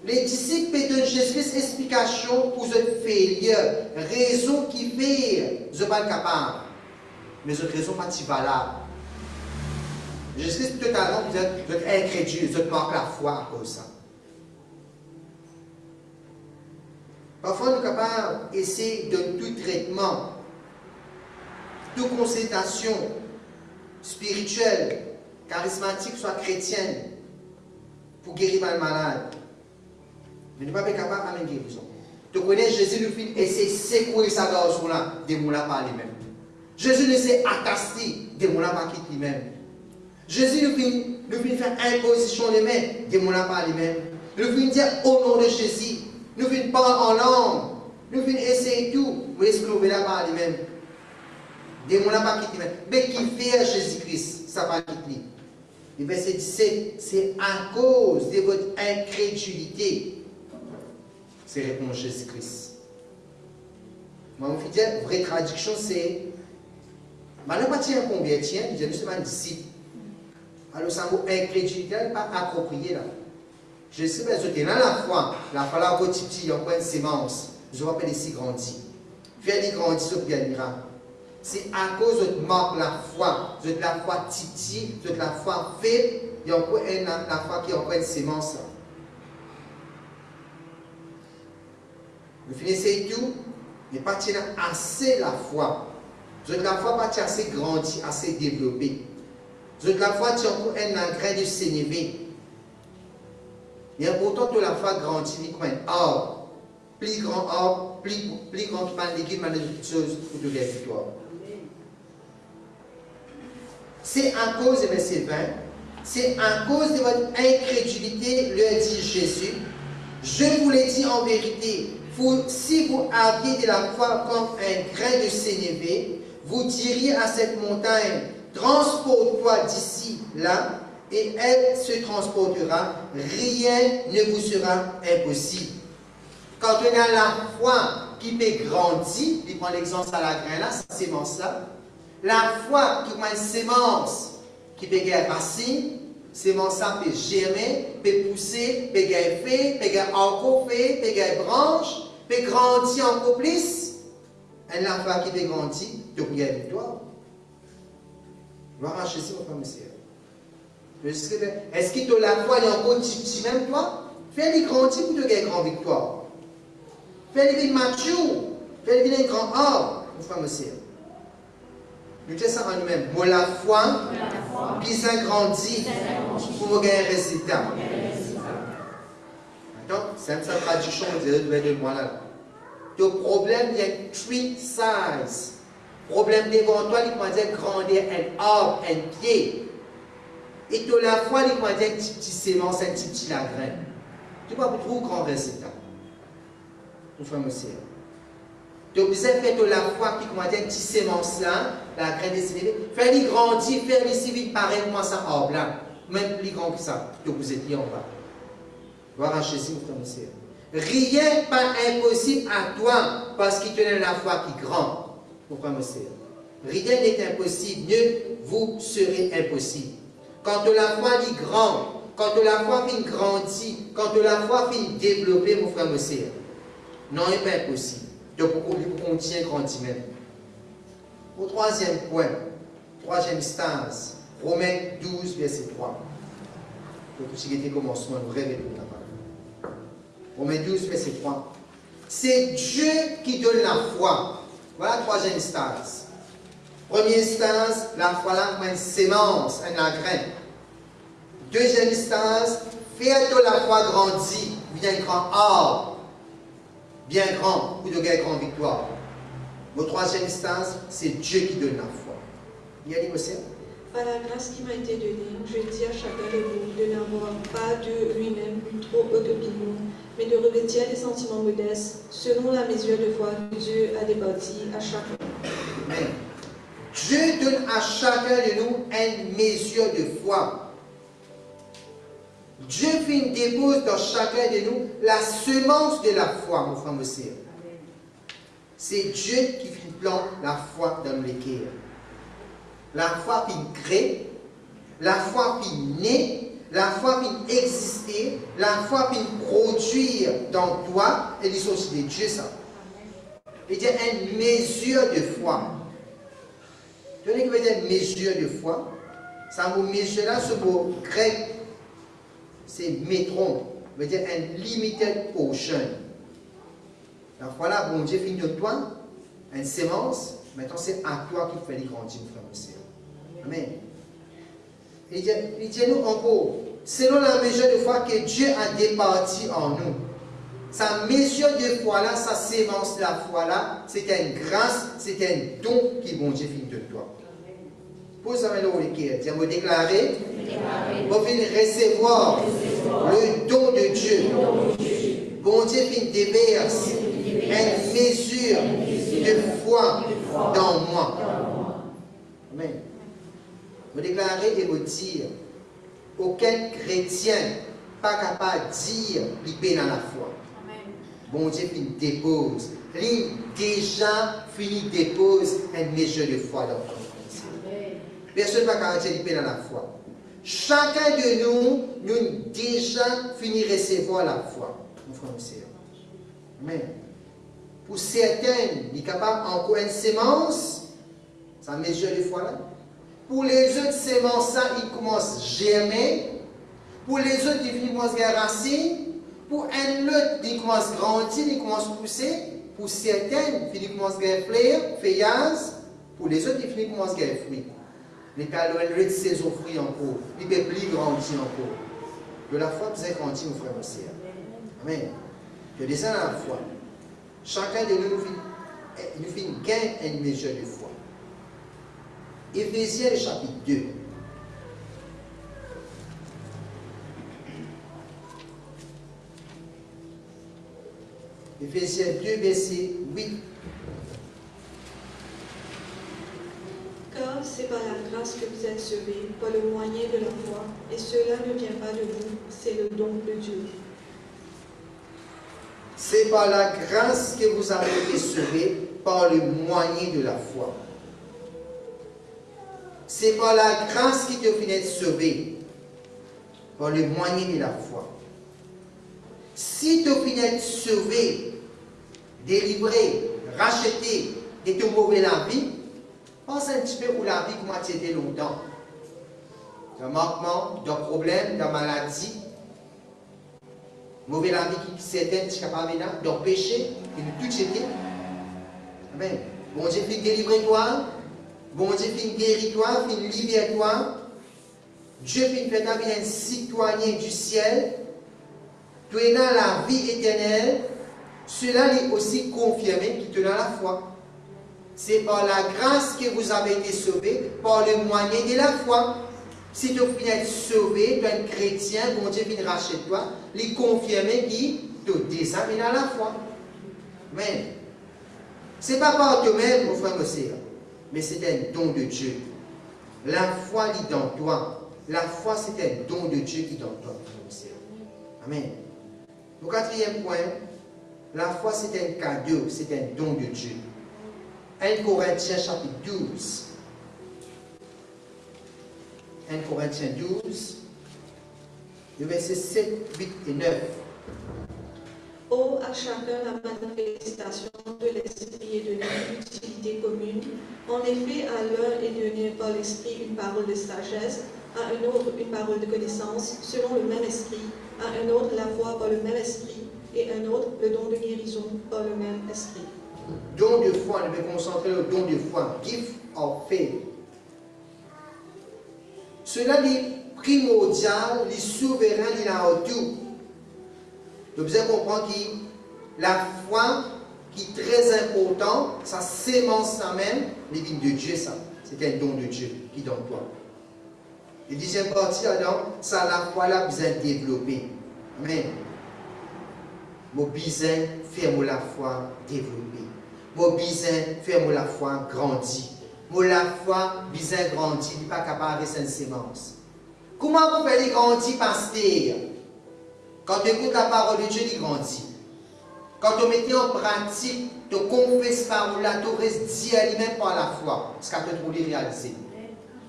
Les disciples peuvent donner Jésus-Christ explication pour ce failure, raison qui fait, je ne suis pas capable. Mais cette raison pas si valable. Jésus-Christ totalement, vous êtes incrédule, vous êtes manque la foi à cause de ça. Parfois, nous sommes capables d'essayer de tout traitement, toute consultation spirituelle, charismatique, soit chrétienne, pour guérir le malade. Mais nous ne sommes pas capables de guérison. Tu connais Jésus, le Fils, et c'est secouer sa garçon-là, des mots là par lui-même. Jésus ne s'est attaché, des mots là par lui-même. Jésus nous vient faire imposition des mains, des mots là par lui-même. Nous vient dire au nom de Jésus. Nous vient parler en langue. Nous vient essayer tout, vous explorer là par lui-même. Des mots là par lui-même. Mais qui fait Jésus-Christ, ça va quitter. Le verset 17, c'est à cause de votre incrédulité. C'est répondre Jésus-Christ. Moi, on dit, la vraie traduction, c'est maintenant, pas tiens combien tiens, je ne suis pas disciple. Alors, ça mot incrédulité n'est pas approprié là. Je sais pas, je dans la foi là, votre petit, il y a une sémence. Je rappelle ici grandi. Faire les grandir, c'est bien miracle. C'est à cause de manque la foi, de la foi titi, de la foi faible, il y a encore la foi qui est encore une sémence là. Vous finissez tout, mais pas assez la foi. De la foi pas assez grandi, assez développé. De la foi tu as encore un grain de sénévé. Il est important que la foi grandit comme un arbre. Plus grand arbre, plus grand qui m'a légué, de toutes choses pour de la victoire. C'est à cause de verset 20, c'est à cause de votre incrédulité, leur dit Jésus. Je vous l'ai dit en vérité, si vous aviez de la foi comme un grain de sénévé, vous diriez à cette montagne, transporte-toi d'ici, là, et elle se transportera, rien ne vous sera impossible. Quand on a la foi qui peut grandir, il prend l'exemple à la graine là, cette sémence-là, la foi qui prend une sémence qui peut gagner racine, sémence-là peut germer, peut pousser, peut gagner feuille, peut gagner encore feuille, peut gagner branche, peut grandir encore plus. Et la foi qui peut grandir, tu peux gagner victoire. Gloire à Jésus, mon frère, monsieur. Est-ce que tu as la foi, il y a encore petit même toi? Fais-les grandir pour te gagner grande victoire. Fais-les mature, fais-les grand arbre, mon frère, monsieur. Nous disons ça en nous-mêmes. Moi, la foi Puis ça grandit pour vous gagner un résultat. Maintenant, c'est une traduction de moi là. Le problème, il y a three size. Problème devant toi, il peut dire grandir un arbre, un pied. Et de la foi, il peut dire un petit sémence, un petit la graine. Tu vas trouver un grand résultat. Nous faisons aussi. Donc, vous avez fait de la foi qui commence un petit sémence là, la graine dessinée, faire-les grandir, faire-les si vite pareil, comment ça arbre là, même plus grand que ça, que vous étiez en bas. Voir un Jésus, nous faisons aussi. Rien pas impossible à toi parce qu'il te donne la foi qui grand. Nous faisons aussi. Rien n'est impossible, mieux vous serez impossible. Quand de la foi dit grand, quand de la foi finit grandir, quand de la foi finit développer, mon frère, monsieur, non, il n'est pas impossible. Donc, on contient grandit même. Au troisième point, troisième stase, Romains 12, verset 3. Donc, si était commencement, nous rêvons pour la parole. Romains 12, verset 3. C'est Dieu qui donne la foi. Voilà la troisième stase. Première stase, la foi là, une sémence, un grain. Deuxième stase, faire de la foi grandir, bien grand arbre, bien grand, pour de gagner grande victoire. Votre troisième stase, c'est Dieu qui donne la foi. Il y a dit aussi. Par la grâce qui m'a été donnée, je dis à chacun de vous de n'avoir pas de lui-même une trop haute opinion, mais de revêtir des sentiments modestes, selon la mesure de foi que Dieu a départie à chacun. Amen. Dieu donne à chacun de nous une mesure de foi. Dieu dépose dans chacun de nous la semence de la foi, mon frère, monsieur. C'est Dieu qui plante la foi dans nos cœurs. La foi qui crée, la foi qui naît, la foi qui existe, la foi qui produire dans toi, et les aussi de Dieu, ça. Il y a une mesure de foi. Donnez que dire mesure de foi. Ça vous mesure là, ce mot grec, c'est métron, veut dire un limited portion. La foi là, bon Dieu finit de toi, une sémence, maintenant c'est à toi qu'il fait les grandir, mon frère, monsieur. Amen. Il dit nous encore, selon la mesure de foi que Dieu a départi en nous. Sa mesure de foi là, sa sémence de la foi là, c'est une grâce, c'est un don qui bon Dieu finit de toi. Pour ça, maintenant, on va déclarer, on va recevoir le don de Dieu. Bon Dieu finit déverse une mesure de foi dans moi. Amen. Vous déclarez et vous dire, aucun chrétien pas capable de dire qu'il est dans la foi. Bon Dieu finit dépose. Il déjà fini dépose une mesure de foi dans toi. Personne ne va caractériser dans la foi. Chacun de nous, nous déjà fini recevoir la foi. Mon frère, monsieur. Amen. Pour certains, il est capable encore une sémence, sa mesure de foi là. Pour les autres sémences, ils commencent à germer. Pour les autres, ils commencent à racine. Pour un autre, ils commencent à grandir, ils commencent à pousser. Pour certains, ils commencent à fleur, feuillage. Pour les autres, ils commencent à fruits. Les calories de saison fruits encore. Ils peuvent plus grandir encore. De la foi, vous avez grandi, mon frère, aussi. Amen. Je descends à la foi. Chacun de nous, nous fait gagner une mesure de foi. Éphésiens chapitre 2. Éphésiens 2, verset 8. Car c'est par la grâce que vous êtes sauvés, par le moyen de la foi, et cela ne vient pas de vous, c'est le don de Dieu. C'est par la grâce que vous avez été sauvés, par le moyen de la foi. C'est par la grâce qui te fait être sauvé, par le moyen de la foi. Si tu finis être sauvé, délivré, racheté, et te mauvais la vie, pense un petit peu où la vie comment tu étais longtemps. D'un manquement, d'un problème, d'une maladie. Mauvais la vie qui certaines tu es capable de d'un péché, et de tout jeter. Amen. Bon Dieu fait délivrer toi. Bon Dieu fait guérir toi, fait libérer toi. Dieu fait un citoyen du ciel, tu es dans la vie éternelle, cela est aussi confirmé qui te donne la foi. C'est par la grâce que vous avez été sauvés, par le moyen de la foi. Si tu viens être sauvé, tu es un chrétien, bon Dieu vient racheter toi, les confirmer qui te déshabille dans la foi. Amen. Ce n'est pas par toi-même, mon frère, mais c'est un don de Dieu. La foi est dans toi. La foi, c'est un don de Dieu qui est dans toi, mon frère. Amen. Au quatrième point, la foi, c'est un cadeau, c'est un don de Dieu. 1 Corinthiens chapitre 12. 1 Corinthiens 12, le verset 7, 8 et 9. Ô à chacun la manifestation de l'Esprit et de l'utilité commune. En effet, à l'un est donné par l'Esprit une parole de sagesse, à un autre une parole de connaissance, selon le même Esprit, à un autre la foi par le même Esprit, et un autre le don de guérison par le même Esprit. Don de foi, on devait concentrer le don de foi, gift of faith. Cela est primordial, est souverain, il a tout. Vous devez comprendre que la foi qui est très importante, ça sémence ça même, les vignes de Dieu, ça. C'est un don de Dieu qui est dans toi. La deuxième partie, alors, ça la foi là, besoin de développer. Amen. Mon besoin faire la foi développer. Mon besoin faire la foi grandir. Mon la foi besoin grandir, il n'est pas capable de rester une sémence. Comment vous faites grandir, pasteur? Quand tu écoutes la parole de Dieu, il grandit. Quand tu mets en pratique, tu confesses parole-là, tu restes dit à lui-même par la foi. Ce que tu trouves réaliser.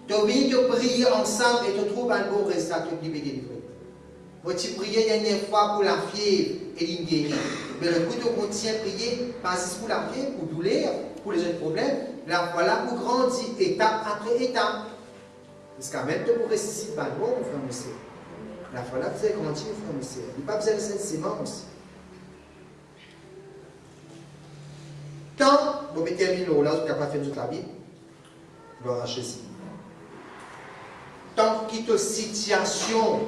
Tu viens de prier ensemble et tu trouves un bon résultat que tu peux délivrer. Tu priais la dernière fois pour la fièvre et il guérit. Mais le coup, tu continues à prier, pas juste pour la fièvre, pour douleur, pour les autres problèmes. La foi là pour grandir, étape après étape. Parce qu'en même temps, pour réussir, pas bon, mon frère, monsieur. La foi là, vous avez grandi, mon frère, monsieur. Il n'y a pas besoin de cette sémence. Tant, vous mettez un million là, vous n'avez pas fait toute la vie, vous allez arracher ici. Tant qu'il y a situation,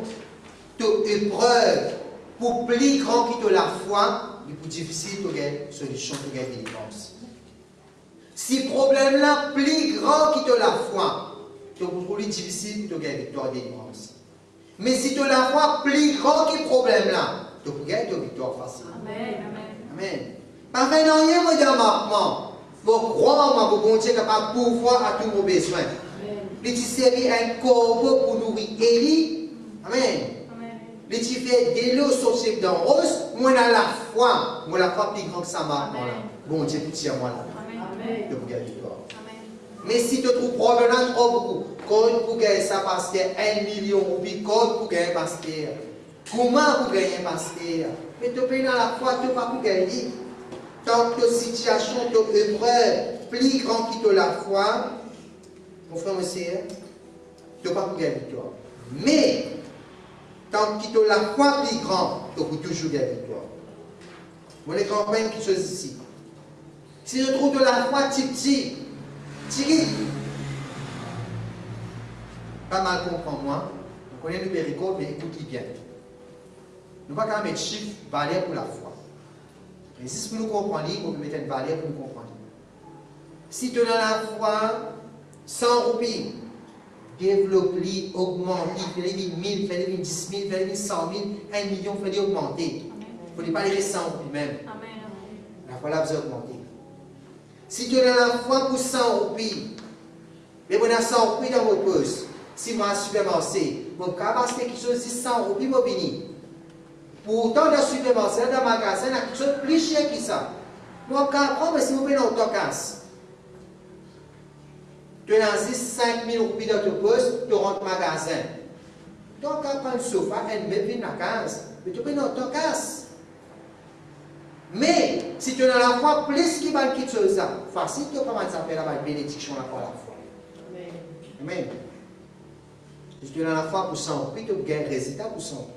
épreuve, pour plus grand que la foi, il est plus difficile de gagner une solution, de gagner une délivrance. Si le problème là, plus grand que la foi, c'est plus difficile de gagner une victoire et délivrance. Mais si tu as la foi, plus grand que le problème là, tu peux gagner une victoire facile. Amen. Amen. Pas fait rien, moi, dans ma main. Pour croire, pour bon Dieu, capable de pouvoir à tous nos besoins. Il servi un corbeau pour nourrir Élie. Amen. Les tu fais de l'eau sortir dans rose, moi dans la foi plus grande que ça maintenant là. Bon Dieu, pitié moi là. De vous gagner victoire. Mais si tu trouves probablement trop beaucoup, quand vous gagnez ça parce que 1 million ou bien quand vous gagnez parce que comment vous gagnez parce que mais tu peux dans la foi, tu ne peux pas gagner. Tant que situation, ton épreuve plus grande que la foi, mon frère, monsieur, tu ne peux pas gagner victoire. Mais tant que tu as la foi plus grande, tu peux toujours gagner victoire. Mon grand-père qui chose ici. Si je trouve de la foi petit, pas mal comprendre moi. On connaît le péricole, mais écoute bien. Nous ne pouvons pas mettre chiffre valeur pour la foi. Mais si nous comprenons, on peut mettre une valeur pour nous comprendre. Si tu as la foi, 100 roupies, développe-les, augmente, fais-les 1000, fais-les 10 000, fais-les 100 000, 1 million, fais-les augmenter. Il ne faut pas les laisser 100 roupies même. La foi là, vous augmenter. Si tu as la foi pour 100 roupies, mais vous avez 100 roupies dans vos poches, si vous avez un supermarché, vous avez quelque chose de 100 roupies, vous venez. Pourtant, dans le supermarché, dans le magasin, il y a quelque chose de plus cher que ça. Vous pouvez prendre, si vous venez dans ton casse. Tu as 5 000 roupies dans ton poche, tu rentres au magasin. Donc, tu prends un sofa, un bébé dans la case, mais tu peux dans ton casse. Mais, si tu as la foi, plus qu'il va quelque chose, facile, tu peux pas faire la bénédiction pour la foi. Amen. Si tu as la foi pour 100 roupies, tu as un résultat pour 100 roupies.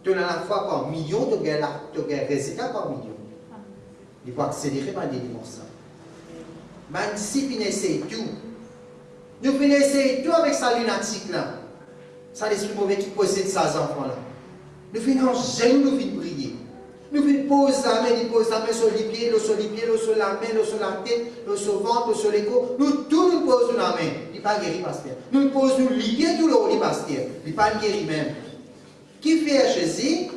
Tu as la foi par million, tu as un résultat par million. Il faut accélérer par des dimensions. Mais si tu essaies tout, nous finissons tout avec sa lunatique là. Ça, l'esprit mauvais qui possède ces enfants-là. Nous venons en genoux, nous venons prier. Nous venons poser la main sur les pieds, sur la main, sur la tête, sur le ventre, sur les côtes. Nous tous nous posons la main. Il n'est pas guéri, pasteur. Nous posons les pieds tout le haut, pasteur. Il n'est pas guéri même. Qui fait Jésus?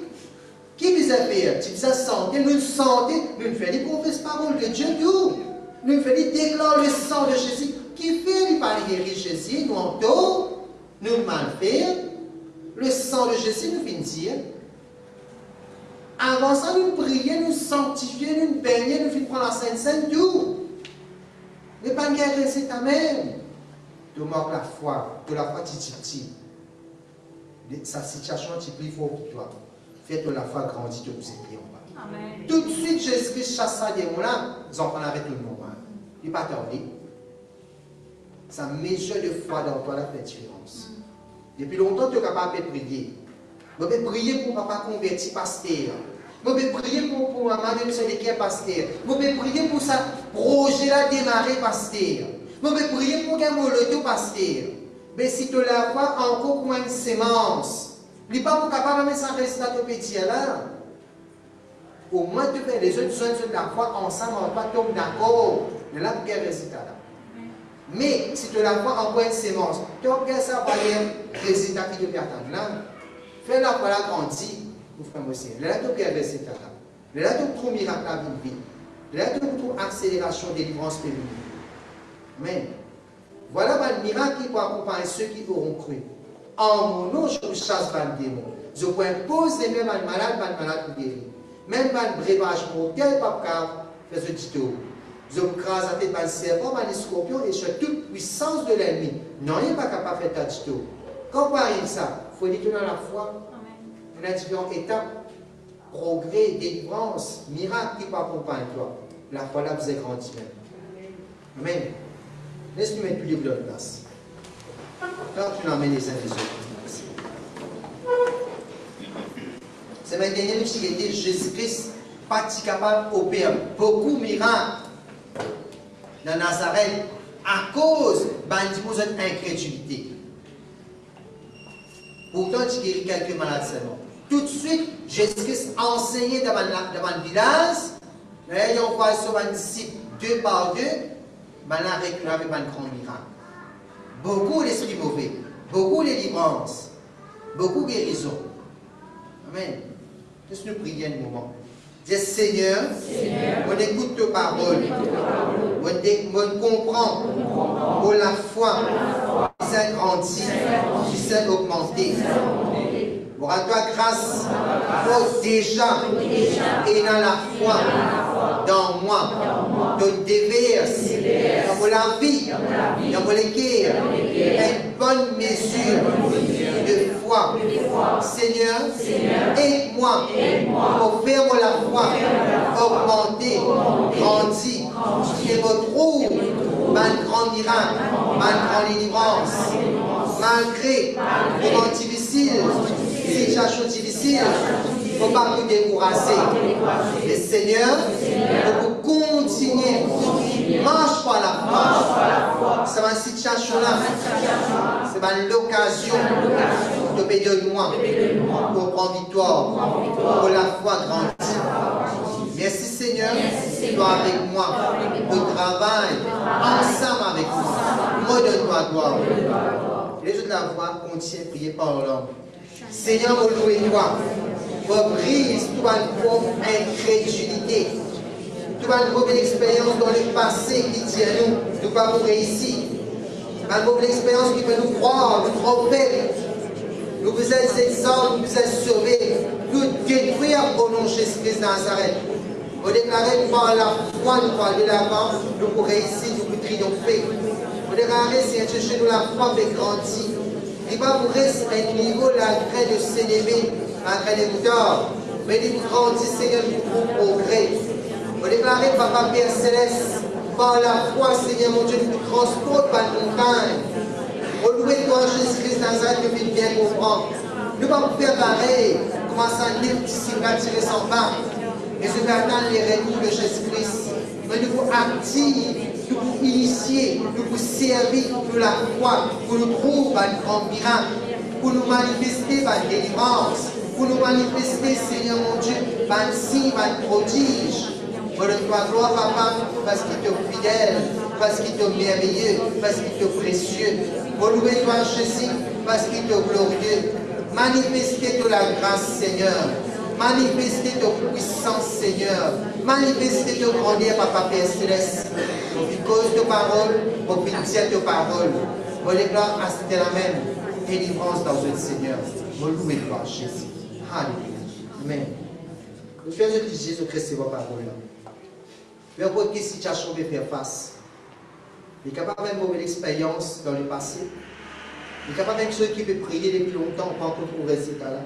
Qui vous a fait? Tu vous as senti, nous sentons, nous faisons les professes paroles de Dieu, tout. Nous faisons déclarer le sang de Jésus. Qui fait, il pas guéri Jésus, nous en tôt, nous mal fait. Le sang de Jésus nous fait dire. Avant ça, nous prions, nous sanctifions, nous baignons, nous faisons prendre la Sainte-Sainte, tout. Mais pas guérir, c'est ta même. Tu manques la foi, de la foi, tu sa situation, tu pries fort pour toi. Fais-toi la foi grandir, tu vous êtes en bas. Amen. Tout de suite, Jésus-Christ chasse ça des mots-là, ils en prennent avec tout le monde. Il n'est pas tardé. Sa mesure de foi dans toi, la fait différence. Depuis longtemps, tu es capable de prier. Je peux prier pour papa converti pasteur. Je peux prier pour maman de qui est pasteur. Je peux prier pour ça projet là démarrer pasteur. Je peux prier pour qu'un moloto pasteur. Mais si tu la foi encore comme une sémence, il n'est pas capable de mettre ça résultat au petit là. Au moins, tu fais les autres besoins de la foi ensemble, on va pas tomber d'accord. Mais là, tu as un résultat là. Mais si tu la foi encore une sémence, tu as ça par les résultats qui te attendent là. Fais la foi là grandir, vous frères aussi. Là, tu as un résultat là. Là, tu trouves miracle à vie. Là, tu trouves accélération, délivrance féminine. Mais, voilà le miracle qui peut accompagner ceux qui auront cru. En mon nom, je chasse le démon. Je peux imposer même un malade pour guérir. Même un breuvage mortel, papa, fais ce tuto. Je crase la tête par le serpent, par les scorpions et sur toute puissance de l'ennemi. Non, il n'est pas capable de faire ta tuto. Quand on arrive ça, il faut dire que dans la foi, on a différentes étapes, progrès, délivrance, miracle qui peut accompagner toi. La foi là, vous êtes grandi même. Amen. Laisse-nous mettre plus de place. Quand tu l'emmènes les uns les autres. C'est ma dernière chose qui était Jésus-Christ, pas capable d'opérer beaucoup de miracles dans Nazareth à cause de l'incrédulité. Pourtant, tu guéris quelques malades seulement. Tout de suite, Jésus-Christ enseignait devant le village. Là, on voit sur un disciple 2 par 2. Ben là, avec un grand miracle. Beaucoup d'esprits mauvais, beaucoup de délivrances, beaucoup de guérisons. Amen. Laisse-nous prier un moment. Dis Seigneur, on écoute tes paroles, on comprend pour la foi, qui s'est grandi, qui s'est augmenté. Pour à toi grâce, pour déjà et dans la foi, dans moi, te déverse, dans la vie, dans le cœur, une bonne mesure de foi. Seigneur, aide-moi pour faire la foi augmenter, grandir, et me trouve un grand miracle, une grande délivrance, malgré les moments difficiles, situation difficile, il ne faut pas nous décourager. Mais Seigneur, pour continuer, marche par la foi. C'est ma situation-là. C'est ma l'occasion de payer de moi pour prendre victoire, pour la foi grandir. Merci Seigneur, toi avec moi, au travail, ensemble avec moi. Moi donne-moi gloire. Les autres de la voix continuent à prier par l'homme. Seigneur, vous louez toi. Vous brise toute une forme d'incrédulité. Toute une mauvaise expérience dans le passé qui dit à nous, nous ne pouvons pas réussir. Une mauvaise expérience qui fait nous croire, nous tromper. Nous vous êtes exemples, nous vous êtes sauvés. Nous détruire au nom de Jésus-Christ de Nazareth. Vous déclarez par la foi, nous parlons de l'avant, nous pour réussir, nous pour triompher. Vous déclarez, Seigneur, chez nous la foi fait grandir. Il va vous rester à un niveau la graine de s'élever, la graine de tort. Mais il grandit, Seigneur, pour progrès. Vous déclarez, Papa Père Céleste, par la foi, Seigneur mon Dieu, nous transporte par la montagne. Vous louez toi, Jésus-Christ Nazareth, que vous bien comprendre. Nous allons faire pareil, commencer à lire disciples à tirer son bas. Et je vais attendre les retours de Jésus-Christ. Mais nous vous actifs, nous vous initier, nous vous servir pour la foi, pour nous trouver un grand miracle, pour nous manifester par délivrance, pour nous manifester, Seigneur mon Dieu, par signe, par prodige. Redonne-toi gloire, Papa, parce qu'il est fidèle, parce qu'il est merveilleux, parce qu'il est précieux. Relouez-toi, Jésus, parce qu'il est glorieux. Manifestez de la grâce, Seigneur. Manifestez de puissance, Seigneur. Manifestez de grandeur, Papa Père Céleste. Pour cause de parole, pour dire de parole. Je déclare à cette même délivrance dans le Seigneur. Je louez-toi, Jésus. Alléluia. Amen. Nous faisons que Jésus-Christ c'est votre parole. Mais pour quelle situation de faire face? Il est capable d'avoir une mauvaise expérience dans le passé. Il est capable d'être ceux qui peuvent prier depuis longtemps pour encore trouver ce résultat-là.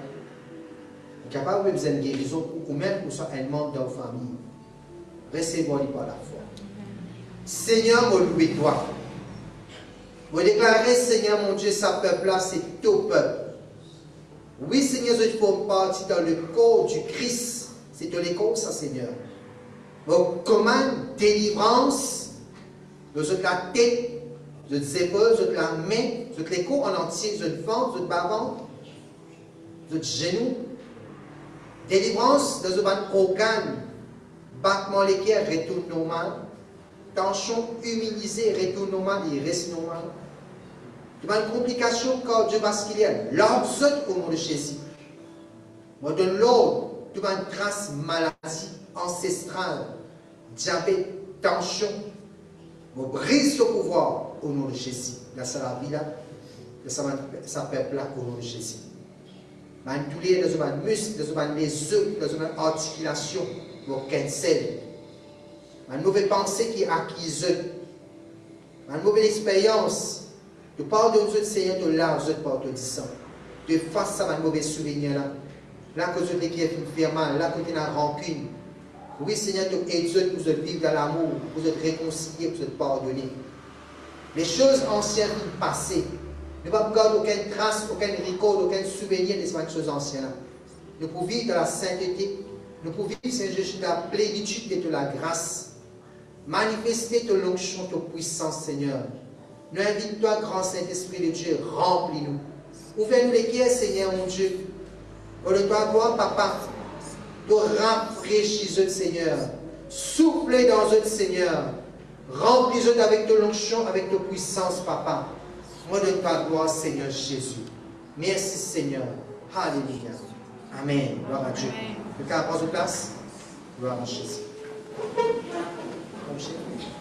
Il est capable de besoin de guérison ou même pour soit un membre dans la famille. Recevez-moi par la foi. Seigneur, je loue toi. Je déclare, Seigneur mon Dieu, sa peuple-là, c'est ton peuple. Oui, Seigneur, je forme partie dans le corps du Christ. C'est de l'école, ça, Seigneur. Je commande délivrance de la tête, de épaules, de la main, de les corps en entier, de ventre, de bas-ventre, de genoux. Délivrance de ce organe, battement les cœurs, retourne normal. Tension humilisée, retourne normal et reste normal. De une complication cardiovasculaire, l'ordre au nom de Jésus. Je donne l'ordre de une trace maladie ancestrale, diabète, tension. Je brise ce pouvoir au nom de Jésus. Dans sa vie là, dans sa peuple là, au nom de Jésus. Je douleur dans un muscle, dans les os, dans une articulation, pour cancel. Une mauvaise pensée qui est acquise. Une mauvaise expérience. De part de nous, Seigneur, de là, de part de sang. De face à un mauvais souvenir là. Là que vous qui fait mal, là que vous avez rancune. Oui, Seigneur, de aider vous de vivre dans l'amour, vous êtes réconciliés, vous êtes pardonnés. Les choses anciennes qui passées. Ne pas garder aucune trace, aucun record, aucun souvenir de ces choses anciennes. Nous pouvons vivre dans la sainteté. Nous pouvons vivre, Seigneur Jésus, dans la plénitude de la grâce. Manifester de l'onction, de puissance, Seigneur. Nous invitons-toi, grand Saint-Esprit de Dieu, remplis-nous. Ouvrez-nous les cœurs, Seigneur, mon Dieu. Donne-toi gloire, Papa, de rafraîchir eux, Seigneur. Soufflez dans eux, Seigneur. Remplis-eux avec de l'onction, avec de puissance, Papa. Moi, donne-toi gloire, Seigneur Jésus. Merci, Seigneur. Alléluia. Amen. Gloire à Dieu. Quelqu'un prend sa place? Gloire à Jésus. Comme chez nous.